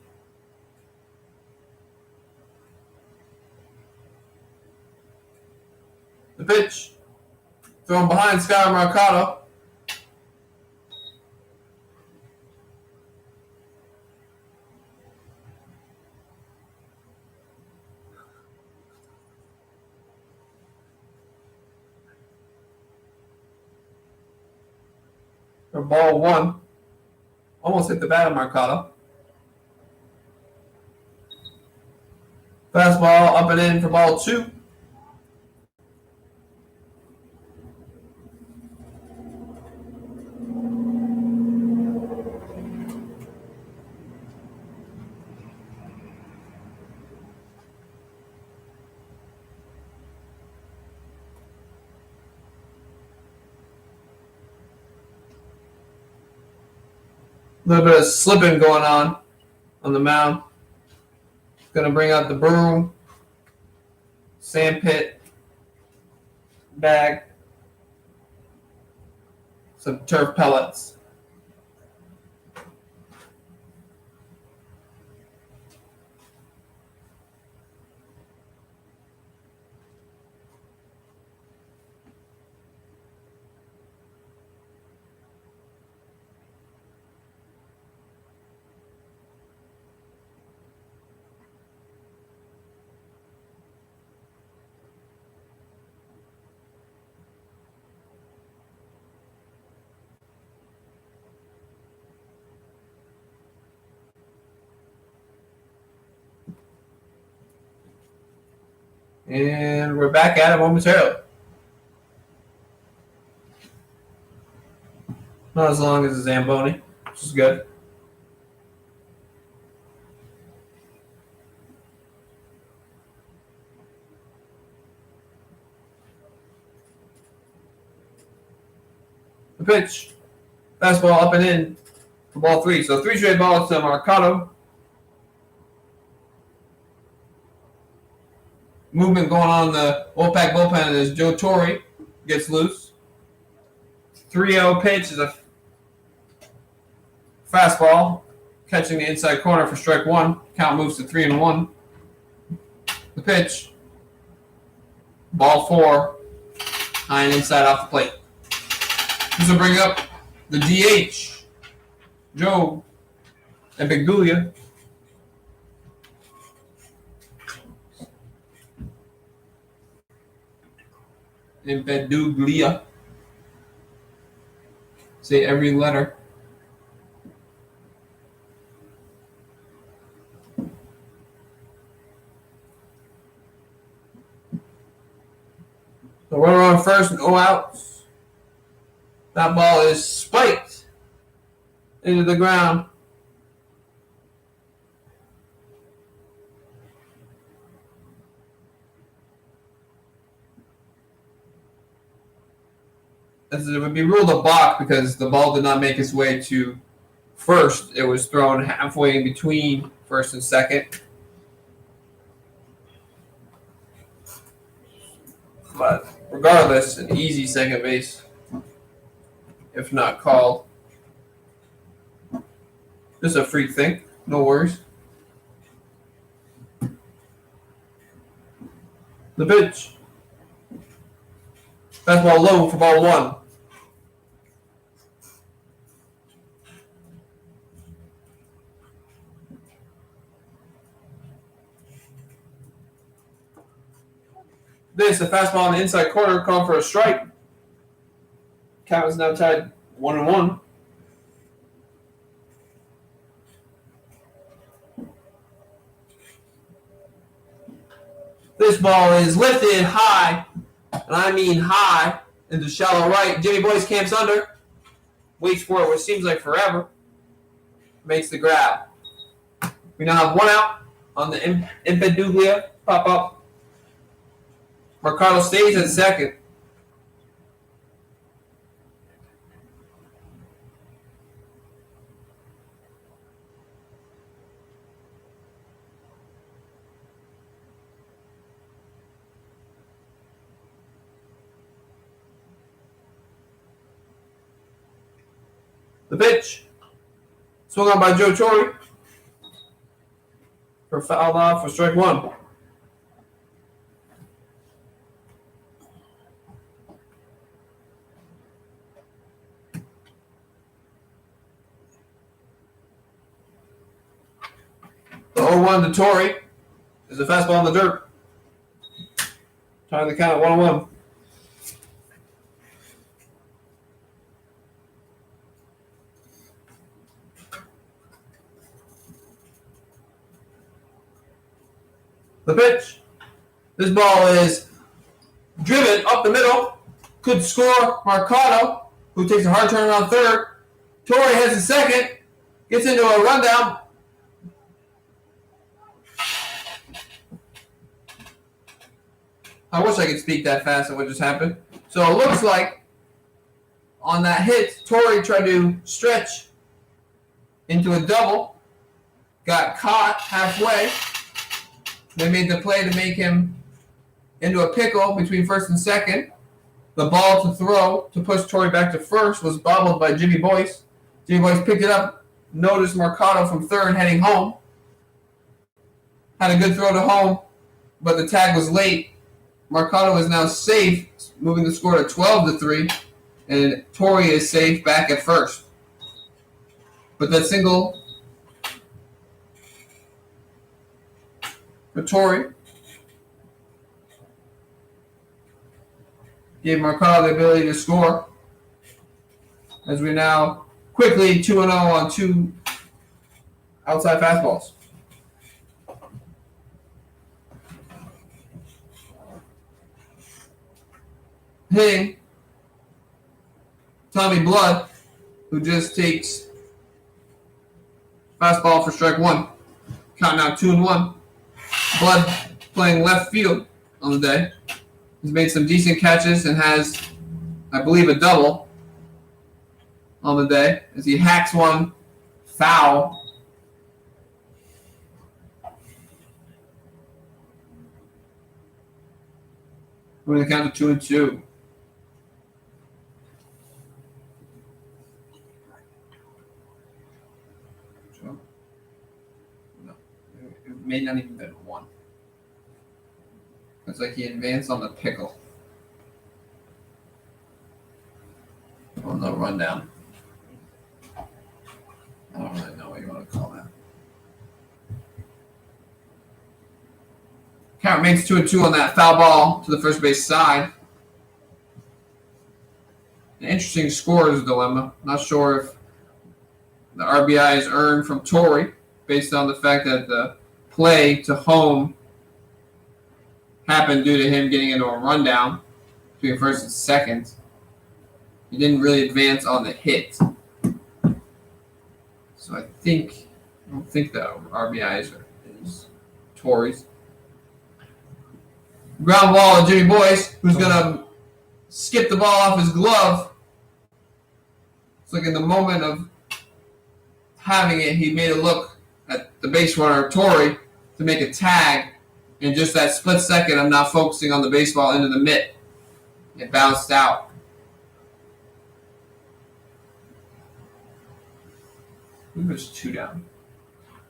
The pitch, thrown behind Sky Mercado. For ball 1. Almost hit the bat of Mercado. Fastball up and in for ball 2. A little bit of slipping going on the mound. Going to bring out the broom, sand pit, bag, some turf pellets. And we're back at it momentarily. Not as long as the Zamboni, which is good. The pitch. Fastball up and in for ball 3. So 3 straight balls to Mercado. Movement going on in the Wolfpac bullpen as Joe Torre gets loose. 3-0 pitch is a fastball, catching the inside corner for strike 1. Count moves to 3-1. The pitch, ball 4, High and inside off the plate. This will bring up the DH, Joe Epigdulia. Empeduglia. Say every letter. So runner on first, no outs. That ball is spiked into the ground. As it would be ruled a balk because the ball did not make its way to first. It was thrown halfway in between first and second. But regardless, an easy second base, if not called. Just a freak thing. No worries. The pitch. Fastball low for ball one. This, a fastball on the inside corner, called for a strike. Count is now tied 1-1. This ball is lifted high, and I mean high, into shallow right. Jimmy Boyce camps under, waits for it, which seems like forever. Makes the grab. We now have one out on the Empeduglia pop-up. Mercado stays at second. The pitch. Swung on by Joe Torre. For foul off for strike one. The 0-1 to Torre is a fastball in the dirt. Tying the count at 1-1. The pitch. This ball is driven up the middle. Could score Mercado, who takes a hard turn around third. Torre heads to second. Gets into a rundown. I wish I could speak that fast at what just happened. So it looks like on that hit, Torre tried to stretch into a double. Got caught halfway. They made the play to make him into a pickle between first and second. The ball to throw to push Torre back to first was bobbled by Jimmy Boyce. Jimmy Boyce picked it up, noticed Mercado from third heading home. Had a good throw to home, but the tag was late. Mercado is now safe, moving the score to 12-3, and Torre is safe back at first. But that single for Torre gave Mercado the ability to score. As we now quickly 2-0 on two outside fastballs. Hitting Tommy Blood, who just takes fastball for strike one. Count now 2-1. Blood playing left field on the day. He's made some decent catches and has, I believe, a double on the day as he hacks one foul. We're going to count to 2-2. No, it may not even been one. It's like he advanced on the pickle. Well, no rundown. I don't really know what you want to call that. Count remains 2-2 on that foul ball to the first base side. An interesting scorer's dilemma. Not sure if the RBI is earned from Torrey based on the fact that the play to home happened due to him getting into a rundown between first and second. He didn't really advance on the hit. So I don't think the RBIs is Torrey's. Ground ball to Jimmy Boyce, who's going to skip the ball off his glove. It's like in the moment of having it, he made a look at the base runner, Torrey, to make a tag. In just that split second, I'm not focusing on the baseball into the mitt. It bounced out. I think there's 2 down.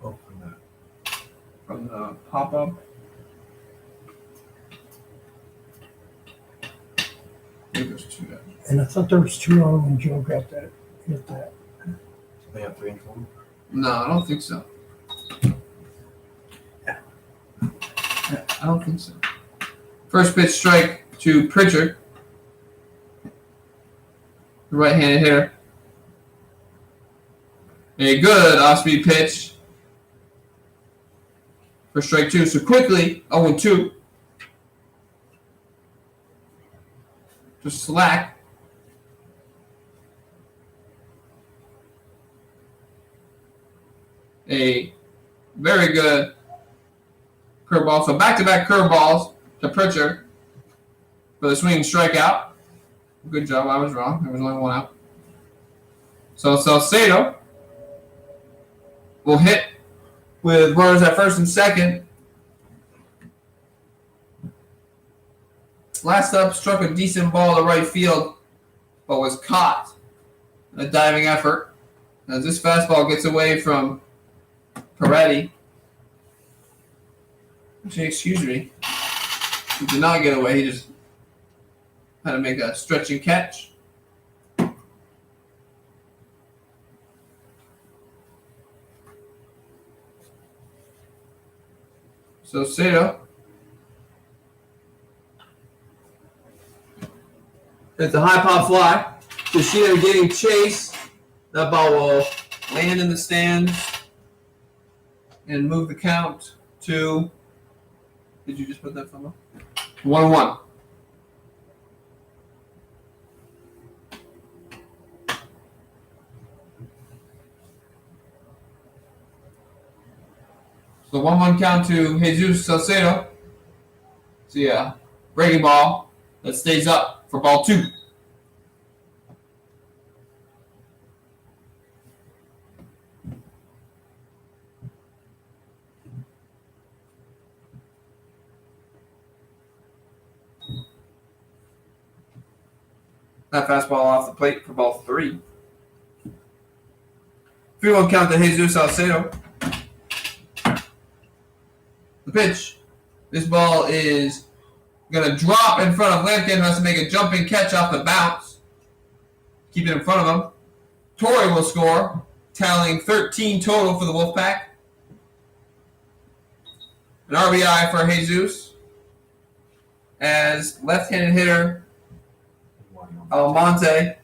Oh, from that. From the pop-up. I think there's 2 down. And I thought there was 2 on when Joe got that, hit that. They have 3 and 4. No, I don't think so. I don't think so. First pitch strike to Pritchard, the right-handed hitter. A good off-speed pitch for strike 2. So quickly, 0-2. To Slack. A very good curveball. So back-to-back curveballs to Pritchard for the swinging strikeout. Good job. I was wrong. There was only 1 out. So Salcedo will hit with runners at first and second. Last up, struck a decent ball to right field, but was caught in a diving effort. As this fastball gets away from Peretti. Actually, excuse me. He did not get away. He just had to make a stretching catch. So Sato it's a high pop fly. Yoshida getting chased. That ball will land in the stands and move the count to. Did you just put that from 1-1. So 1-1 count to Jesus Salcedo. See a breaking ball that stays up for ball 2. That fastball off the plate for ball 3. 3-1 count to Jesus Salcedo. The pitch. This ball is going to drop in front of Lampkin, who has to make a jumping catch off the bounce. Keep it in front of him. Torrey will score, tallying 13 total for the Wolfpac. An RBI for Jesus as left-handed hitter Almonte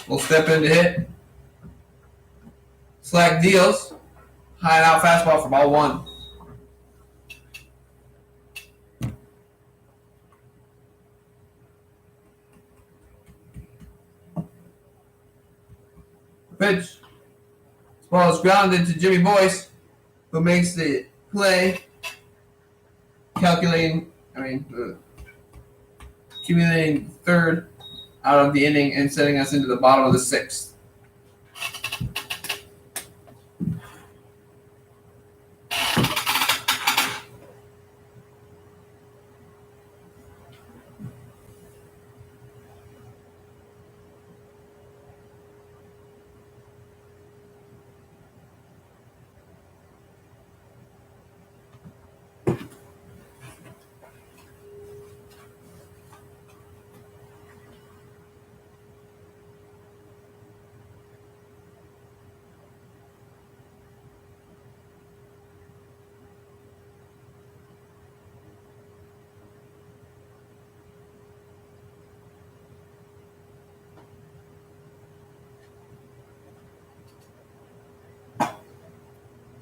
will step in to hit. Slack deals. High and out fastball for ball 1. Pitch. This ball is grounded to Jimmy Boyce, who makes the play. Accumulating third out of the inning and setting us into the bottom of the 6th.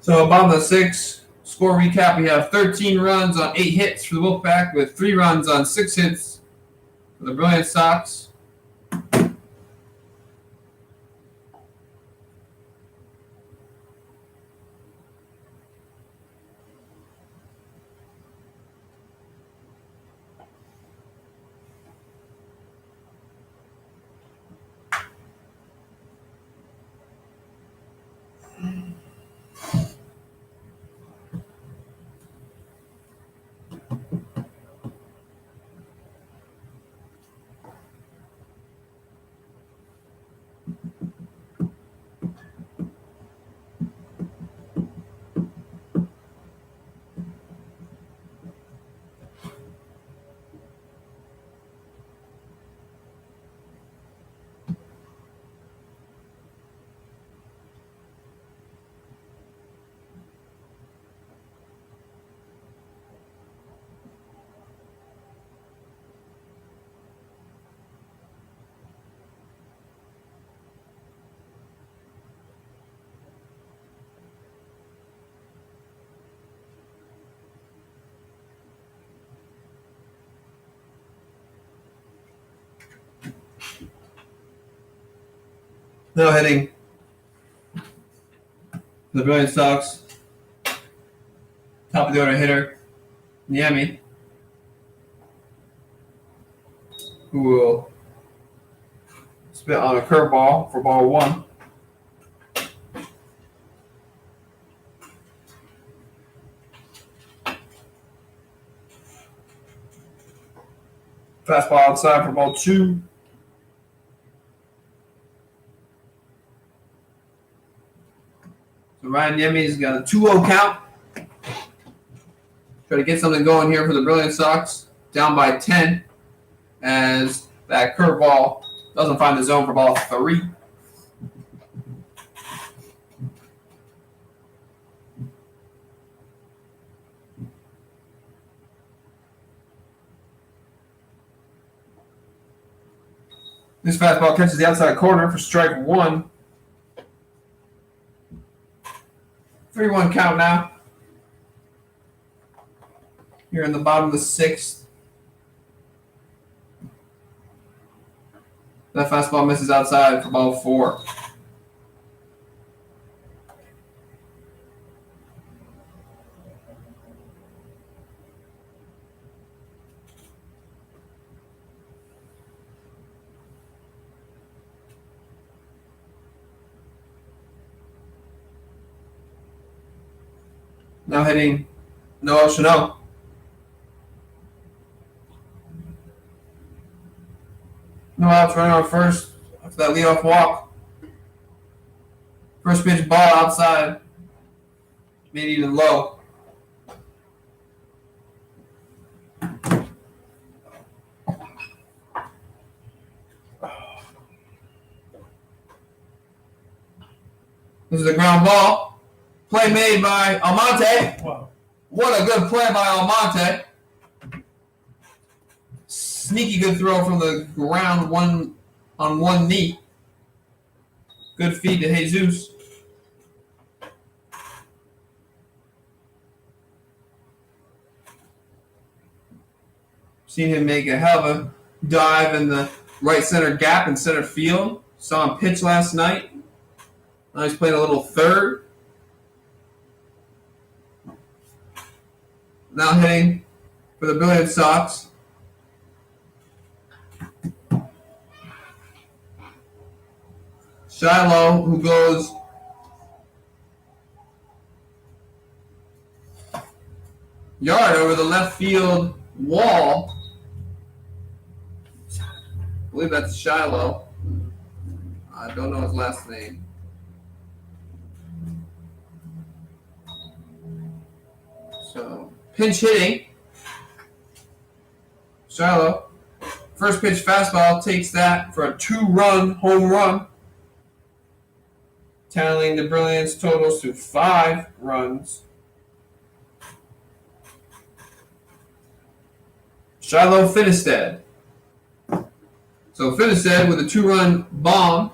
So bottom of the 6, score recap, we have 13 runs on 8 hits for the Wolfpac with 3 runs on 6 hits for the Brilliance Sox. Now hitting the Brilliance Sox. Top of the order hitter, Niemi, who will spit on a curveball for ball 1. Fastball outside for ball 2. So Ryan Niemi's got a 2-0 count. Try to get something going here for the Brilliance Sox. Down by 10 as that curveball doesn't find the zone for ball 3. This fastball catches the outside corner for strike 1. 3-1 count now. Here in the bottom of the 6th. That fastball misses outside for ball 4. Now hitting Noel Chanel. No outs, running on first after that leadoff walk. First pitch ball outside, maybe even low. This is a ground ball. Play made by Almonte. Wow. What a good play by Almonte. Sneaky good throw from the ground, on one knee. Good feed to Jesus. Seen him make a hell of a dive in the right center gap in center field. Saw him pitch last night. Now he's playing a little third. Now hitting for the Brilliance Sox. Shiloh, who goes yard over the left field wall. I believe that's Shiloh. I don't know his last name. So, pinch hitting. Shiloh. First pitch fastball takes that for a 2-run home run. Tallying the Brilliance totals to 5 runs. Shiloh Finistad. So Finistad with a 2-run bomb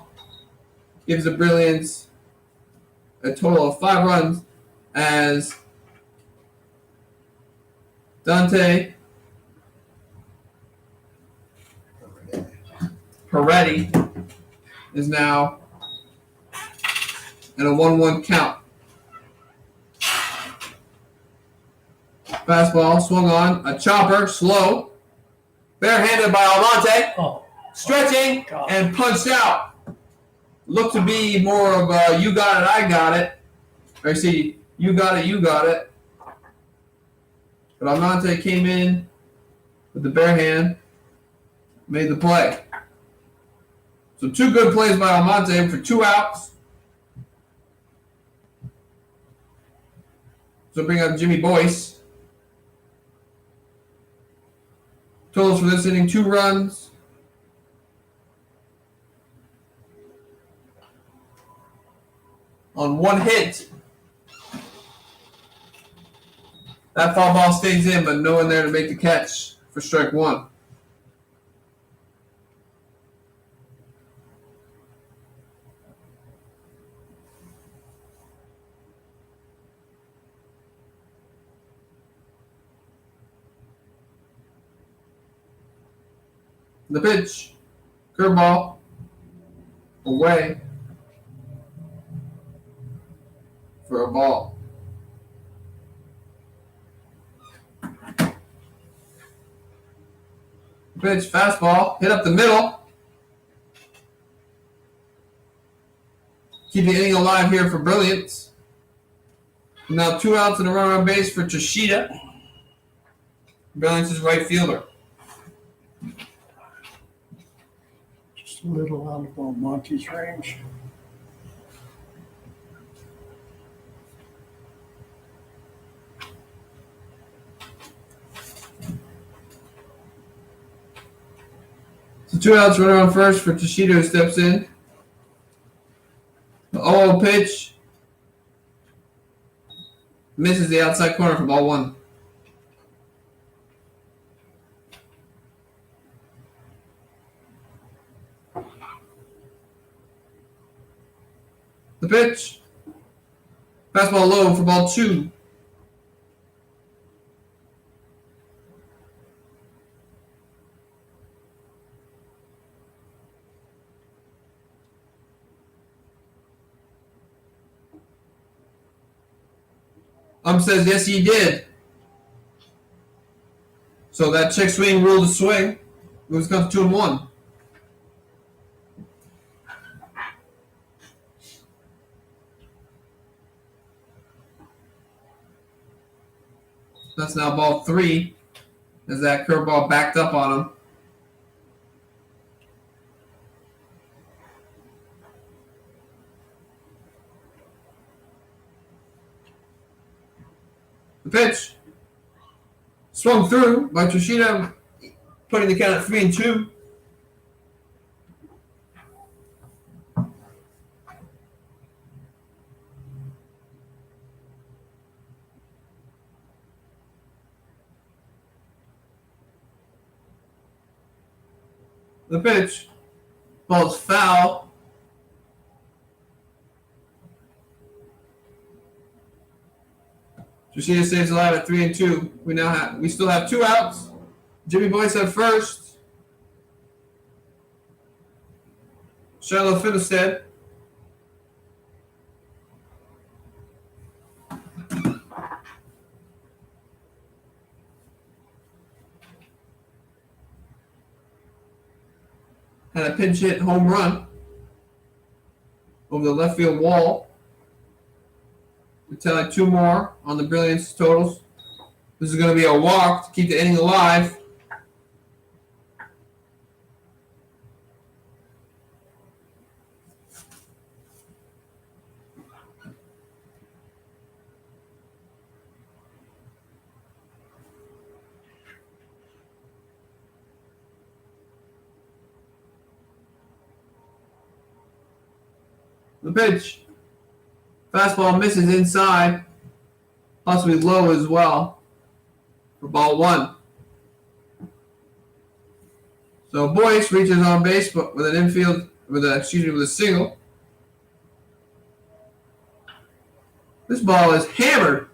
gives the Brilliance a total of 5 runs as Dante Peretti is now at a 1-1 count. Fastball swung on, a chopper, slow, barehanded by Almonte, Oh, stretching God. and punched out. Looked to be more of a you got it, I got it. Or see, you got it, you got it. But Almonte came in with the bare hand, made the play. So 2 good plays by Almonte for 2 outs. So bring up Jimmy Boyce. Totals for this inning, 2 runs. On 1 hit. That foul ball stays in, but no one there to make the catch for strike 1. The pitch, curveball, away for a ball. Pitch, fastball, hit up the middle. Keep the inning alive here for Brilliance. Now 2 outs and a runner on base for Toshida. Brilliance is right fielder. Just a little out of Monty's range. So 2 outs, runner on first for Toshida who steps in. The 0-0 pitch. Misses the outside corner for ball 1. The pitch. Fastball low for ball 2. Says yes, he did. So that check swing ruled a swing. It was comes 2-1. That's now ball 3 as that curveball backed up on him. The pitch swung through by Toshida, putting the count at 3-2. The pitch, ball's foul. Toshida stays alive at 3-2. We still have 2 outs. Jimmy Boyce at first. Shiloh Fiddlestead. Had a pinch hit home run over the left field wall. We tally 2 more on the Brilliance totals. This is going to be a walk to keep the inning alive. The pitch. Fastball misses inside, possibly low as well, for ball 1. So Boyce reaches on base, but with an infield, with a single. This ball is hammered.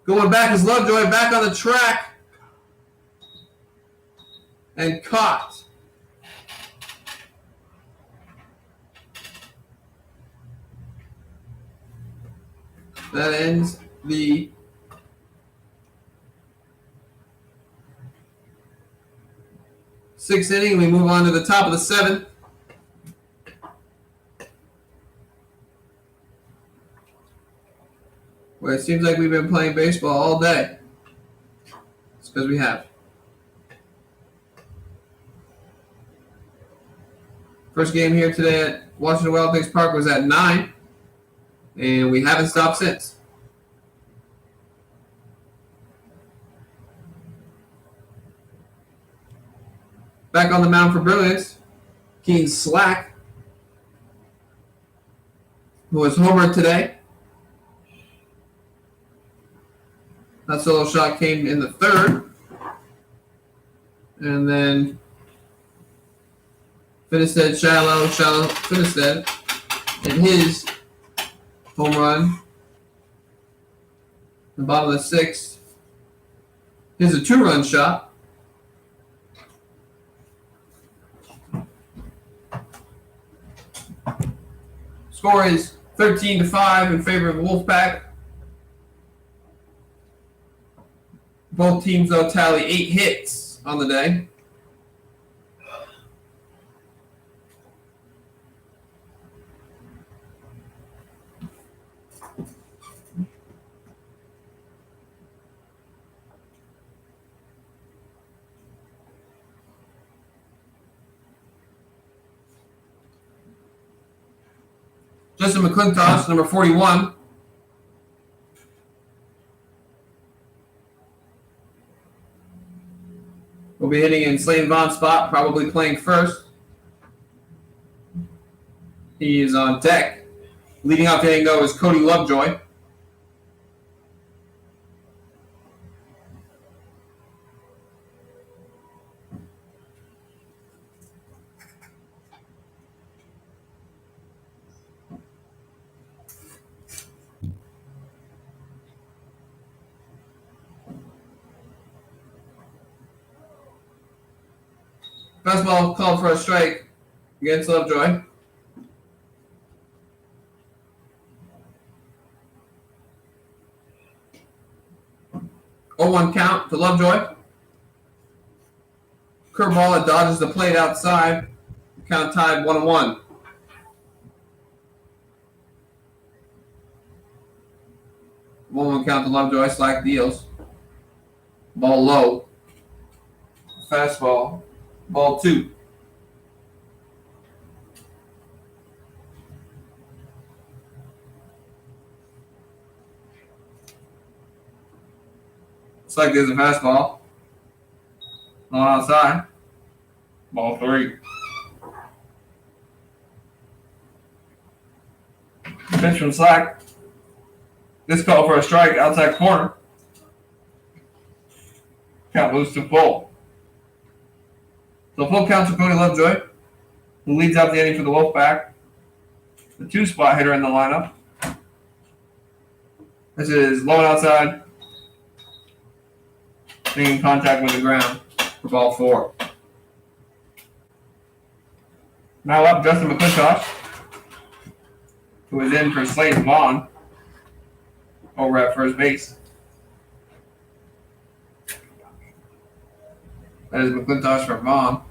Going back is Lovejoy, back on the track. And caught. That ends the sixth inning. We move on to the top of the seventh. Where it seems like we've been playing baseball all day. It's because we have. First game here today at Washington Wild Things Park was at 9, and we haven't stopped since. Back on the mound for Brilliance, Keen Slack, who was homered today. That solo shot came in the third. And then Finistad, shallow, Finistad, and his home run. The bottom of the sixth. Here's a 2-run shot. Score is 13-5 in favor of Wolfpac. Both teams, though, tally 8 hits on the day. Justin McClintosh, number 41. Will be hitting in Slane Vaughn's spot, probably playing first. He is on deck. Leading off the inning, though, is Cody Lovejoy. Fastball called for a strike against Lovejoy. Oh, 1 count to Lovejoy. Curveball that dodges the plate outside. Count tied 1-1. One count to Lovejoy. Slack deals. Ball low. Fastball. Ball 2. Looks like there's a fastball. On outside. Ball 3. Pitch from Slack. This call for a strike outside corner. Count moves to full. So full count to Cody Lovejoy, who leads out the inning for the Wolfpac. The 2-spot hitter in the lineup. This is low and outside. Making contact with the ground for ball 4. Now up Justin McClintosh, who is in for Slane Vaughn over at first base. That is McClintosh for Vaughn.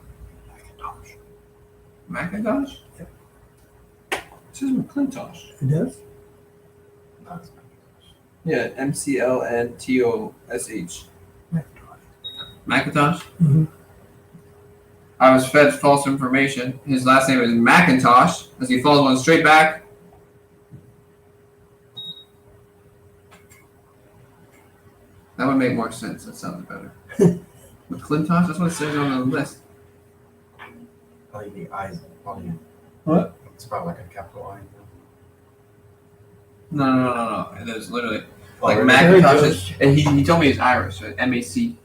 McIntosh? It says McClintosh. It does? Yeah, McLntosh. McIntosh? Mm-hmm. I was fed false information. His last name is McIntosh, as he follows one straight back. That would make more sense. That sounded better. McClintosh? That's what it says on the list. Probably the eyes. Probably. What? It's probably like a capital I. No. It is literally Oh, like really? McIntosh. And he told me he's Irish. So MAC.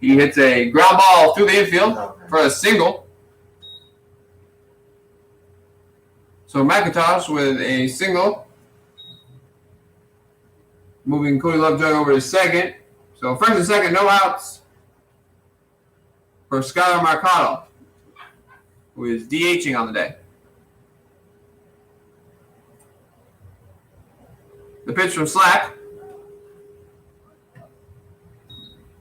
He hits a ground ball through the infield Okay. for a single. So McIntosh with a single Moving Cody Lovejoy over to second. So first and second, no outs for Skylar Mercado, who is DHing on the day. The pitch from Slack.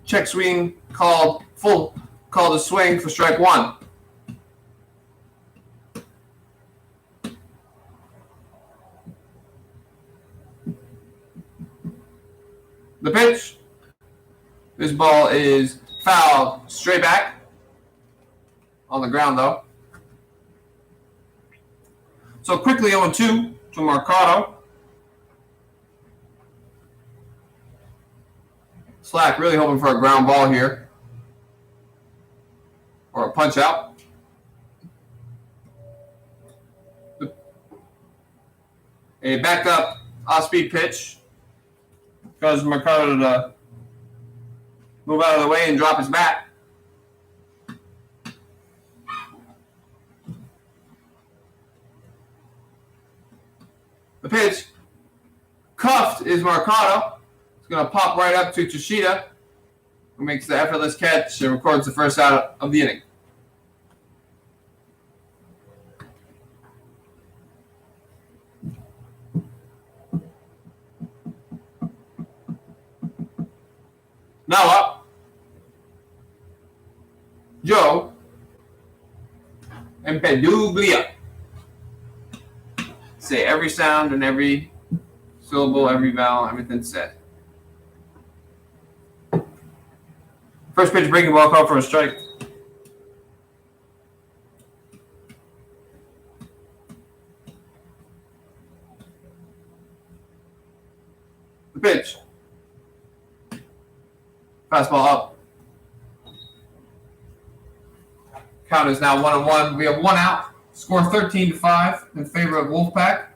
Check swing called a swing for strike one. The pitch. This ball is fouled straight back. On the ground, though. So quickly 0-2 to Mercado. Slack really hoping for a ground ball here. Or a punch out. A backed up off-speed pitch. Causes Mercado to move out of the way and drop his bat. The pitch. Cuffed is Mercado. It's going to pop right up to Toshida, who makes the effortless catch and records the first out of the inning. Now up, Joe and Peduglia. Say every sound and every syllable, every vowel, everything said. First pitch breaking ball called for a strike. The pitch. Fastball up. Count is now 1-1. We have one out. Score 13-5 in favor of Wolfpac.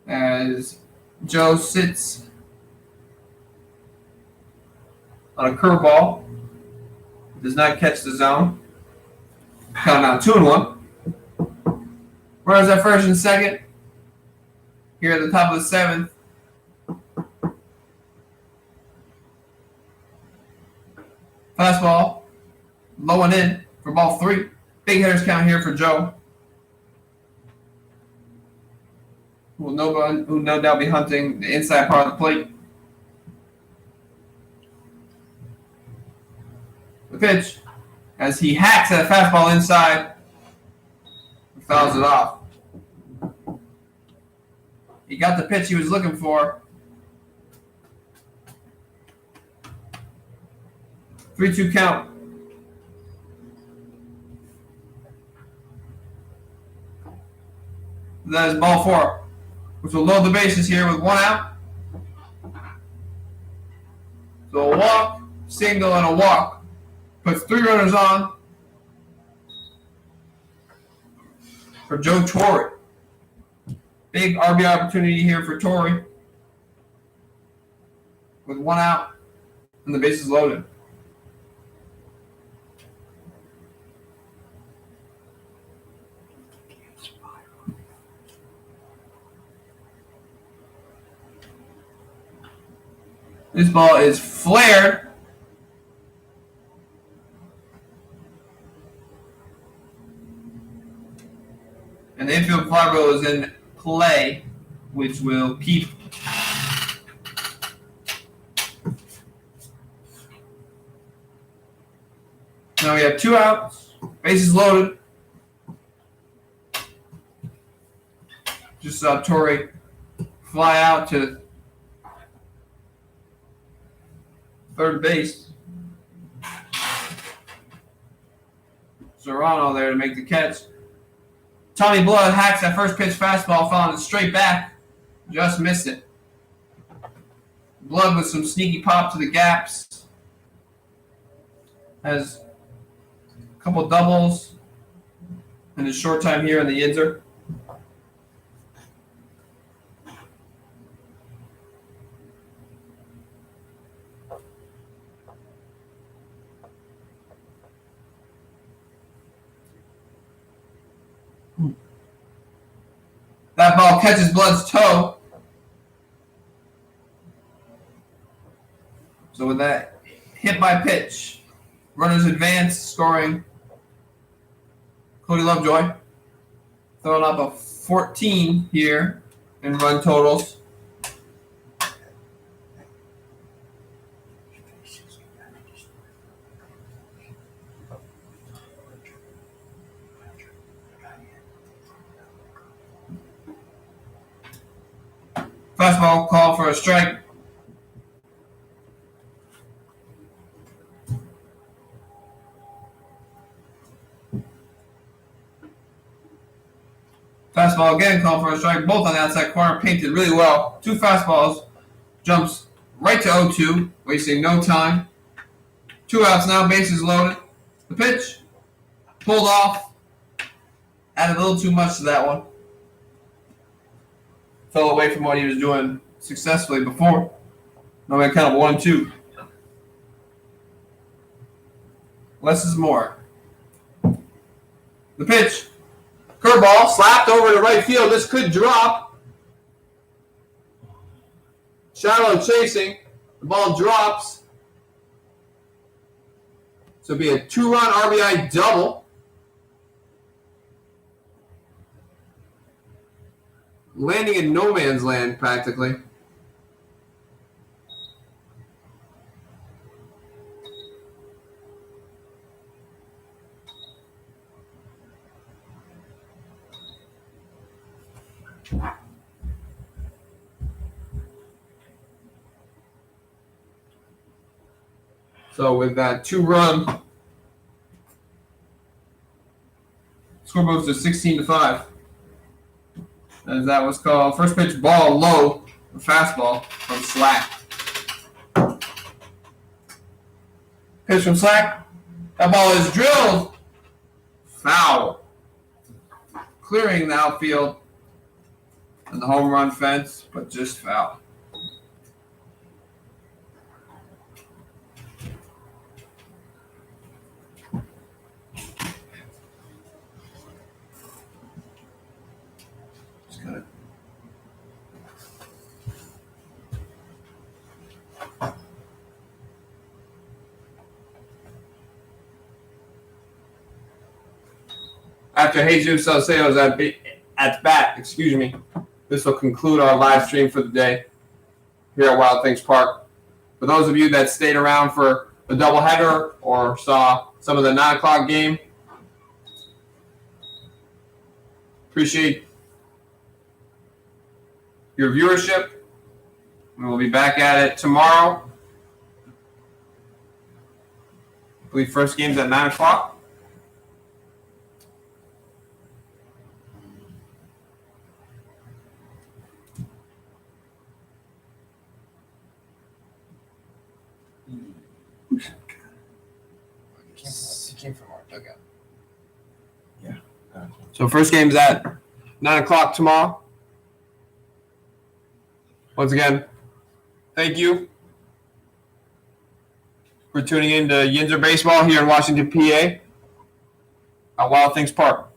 As Joe sits on a curveball. Does not catch the zone. Count now 2-1. Runners at first and second. Here at the top of the seventh. Fastball, low and in for ball 3. Big hitters count here for Joe, who will no doubt be hunting the inside part of the plate. The pitch, as he hacks at a fastball inside, fouls it off. He got the pitch he was looking for. 3-2 count. That is ball 4, which will load the bases here with one out. So a walk, single, and a walk. Puts 3 runners on for Joe Torre. Big RBI opportunity here for Torre with one out and the bases loaded. This ball is flared. And the infield fly ball is in play, which will keep now we have 2 outs, bases loaded. Just saw Torre fly out to third base. Serrano there to make the catch. Tommy Blood hacks that first pitch fastball, following it straight back. Just missed it. Blood with some sneaky pop to the gaps. Has a couple doubles in his short time here in the Yinzer. That ball catches Blood's toe. So with that hit by pitch, runners advance, scoring Cody Lovejoy. Throwing up a 14 here in run totals. Fastball call for a strike. Fastball again, call for a strike. Both on the outside corner, painted really well. 2 fastballs, jumps right to 0-2, wasting no time. 2 outs now, bases loaded. The pitch, pulled off. Added a little too much to that one. Fell away from what he was doing successfully before. Now we count of 1-2. Less is more. The pitch. Curveball slapped over to right field. This could drop. Shallow chasing. The ball drops. So it'll be a 2-run RBI double. Landing in no man's land, practically. So with that 2-run, score moves to 16-5. As that was called. First pitch ball low, a fastball from Slack. Pitch from Slack. That ball is drilled. Foul. Clearing the outfield and the home run fence, but just foul. After Jesus Salcedo's at bat, this will conclude our live stream for the day here at Wild Things Park. For those of you that stayed around for the doubleheader or saw some of the 9 o'clock game, appreciate your viewership. We will be back at it tomorrow. I believe first game's at 9 o'clock. He came from our dugout. So first game's at 9 o'clock tomorrow. Once again, thank you for tuning in to Yinzer Baseball here in Washington, PA at Wild Things Park.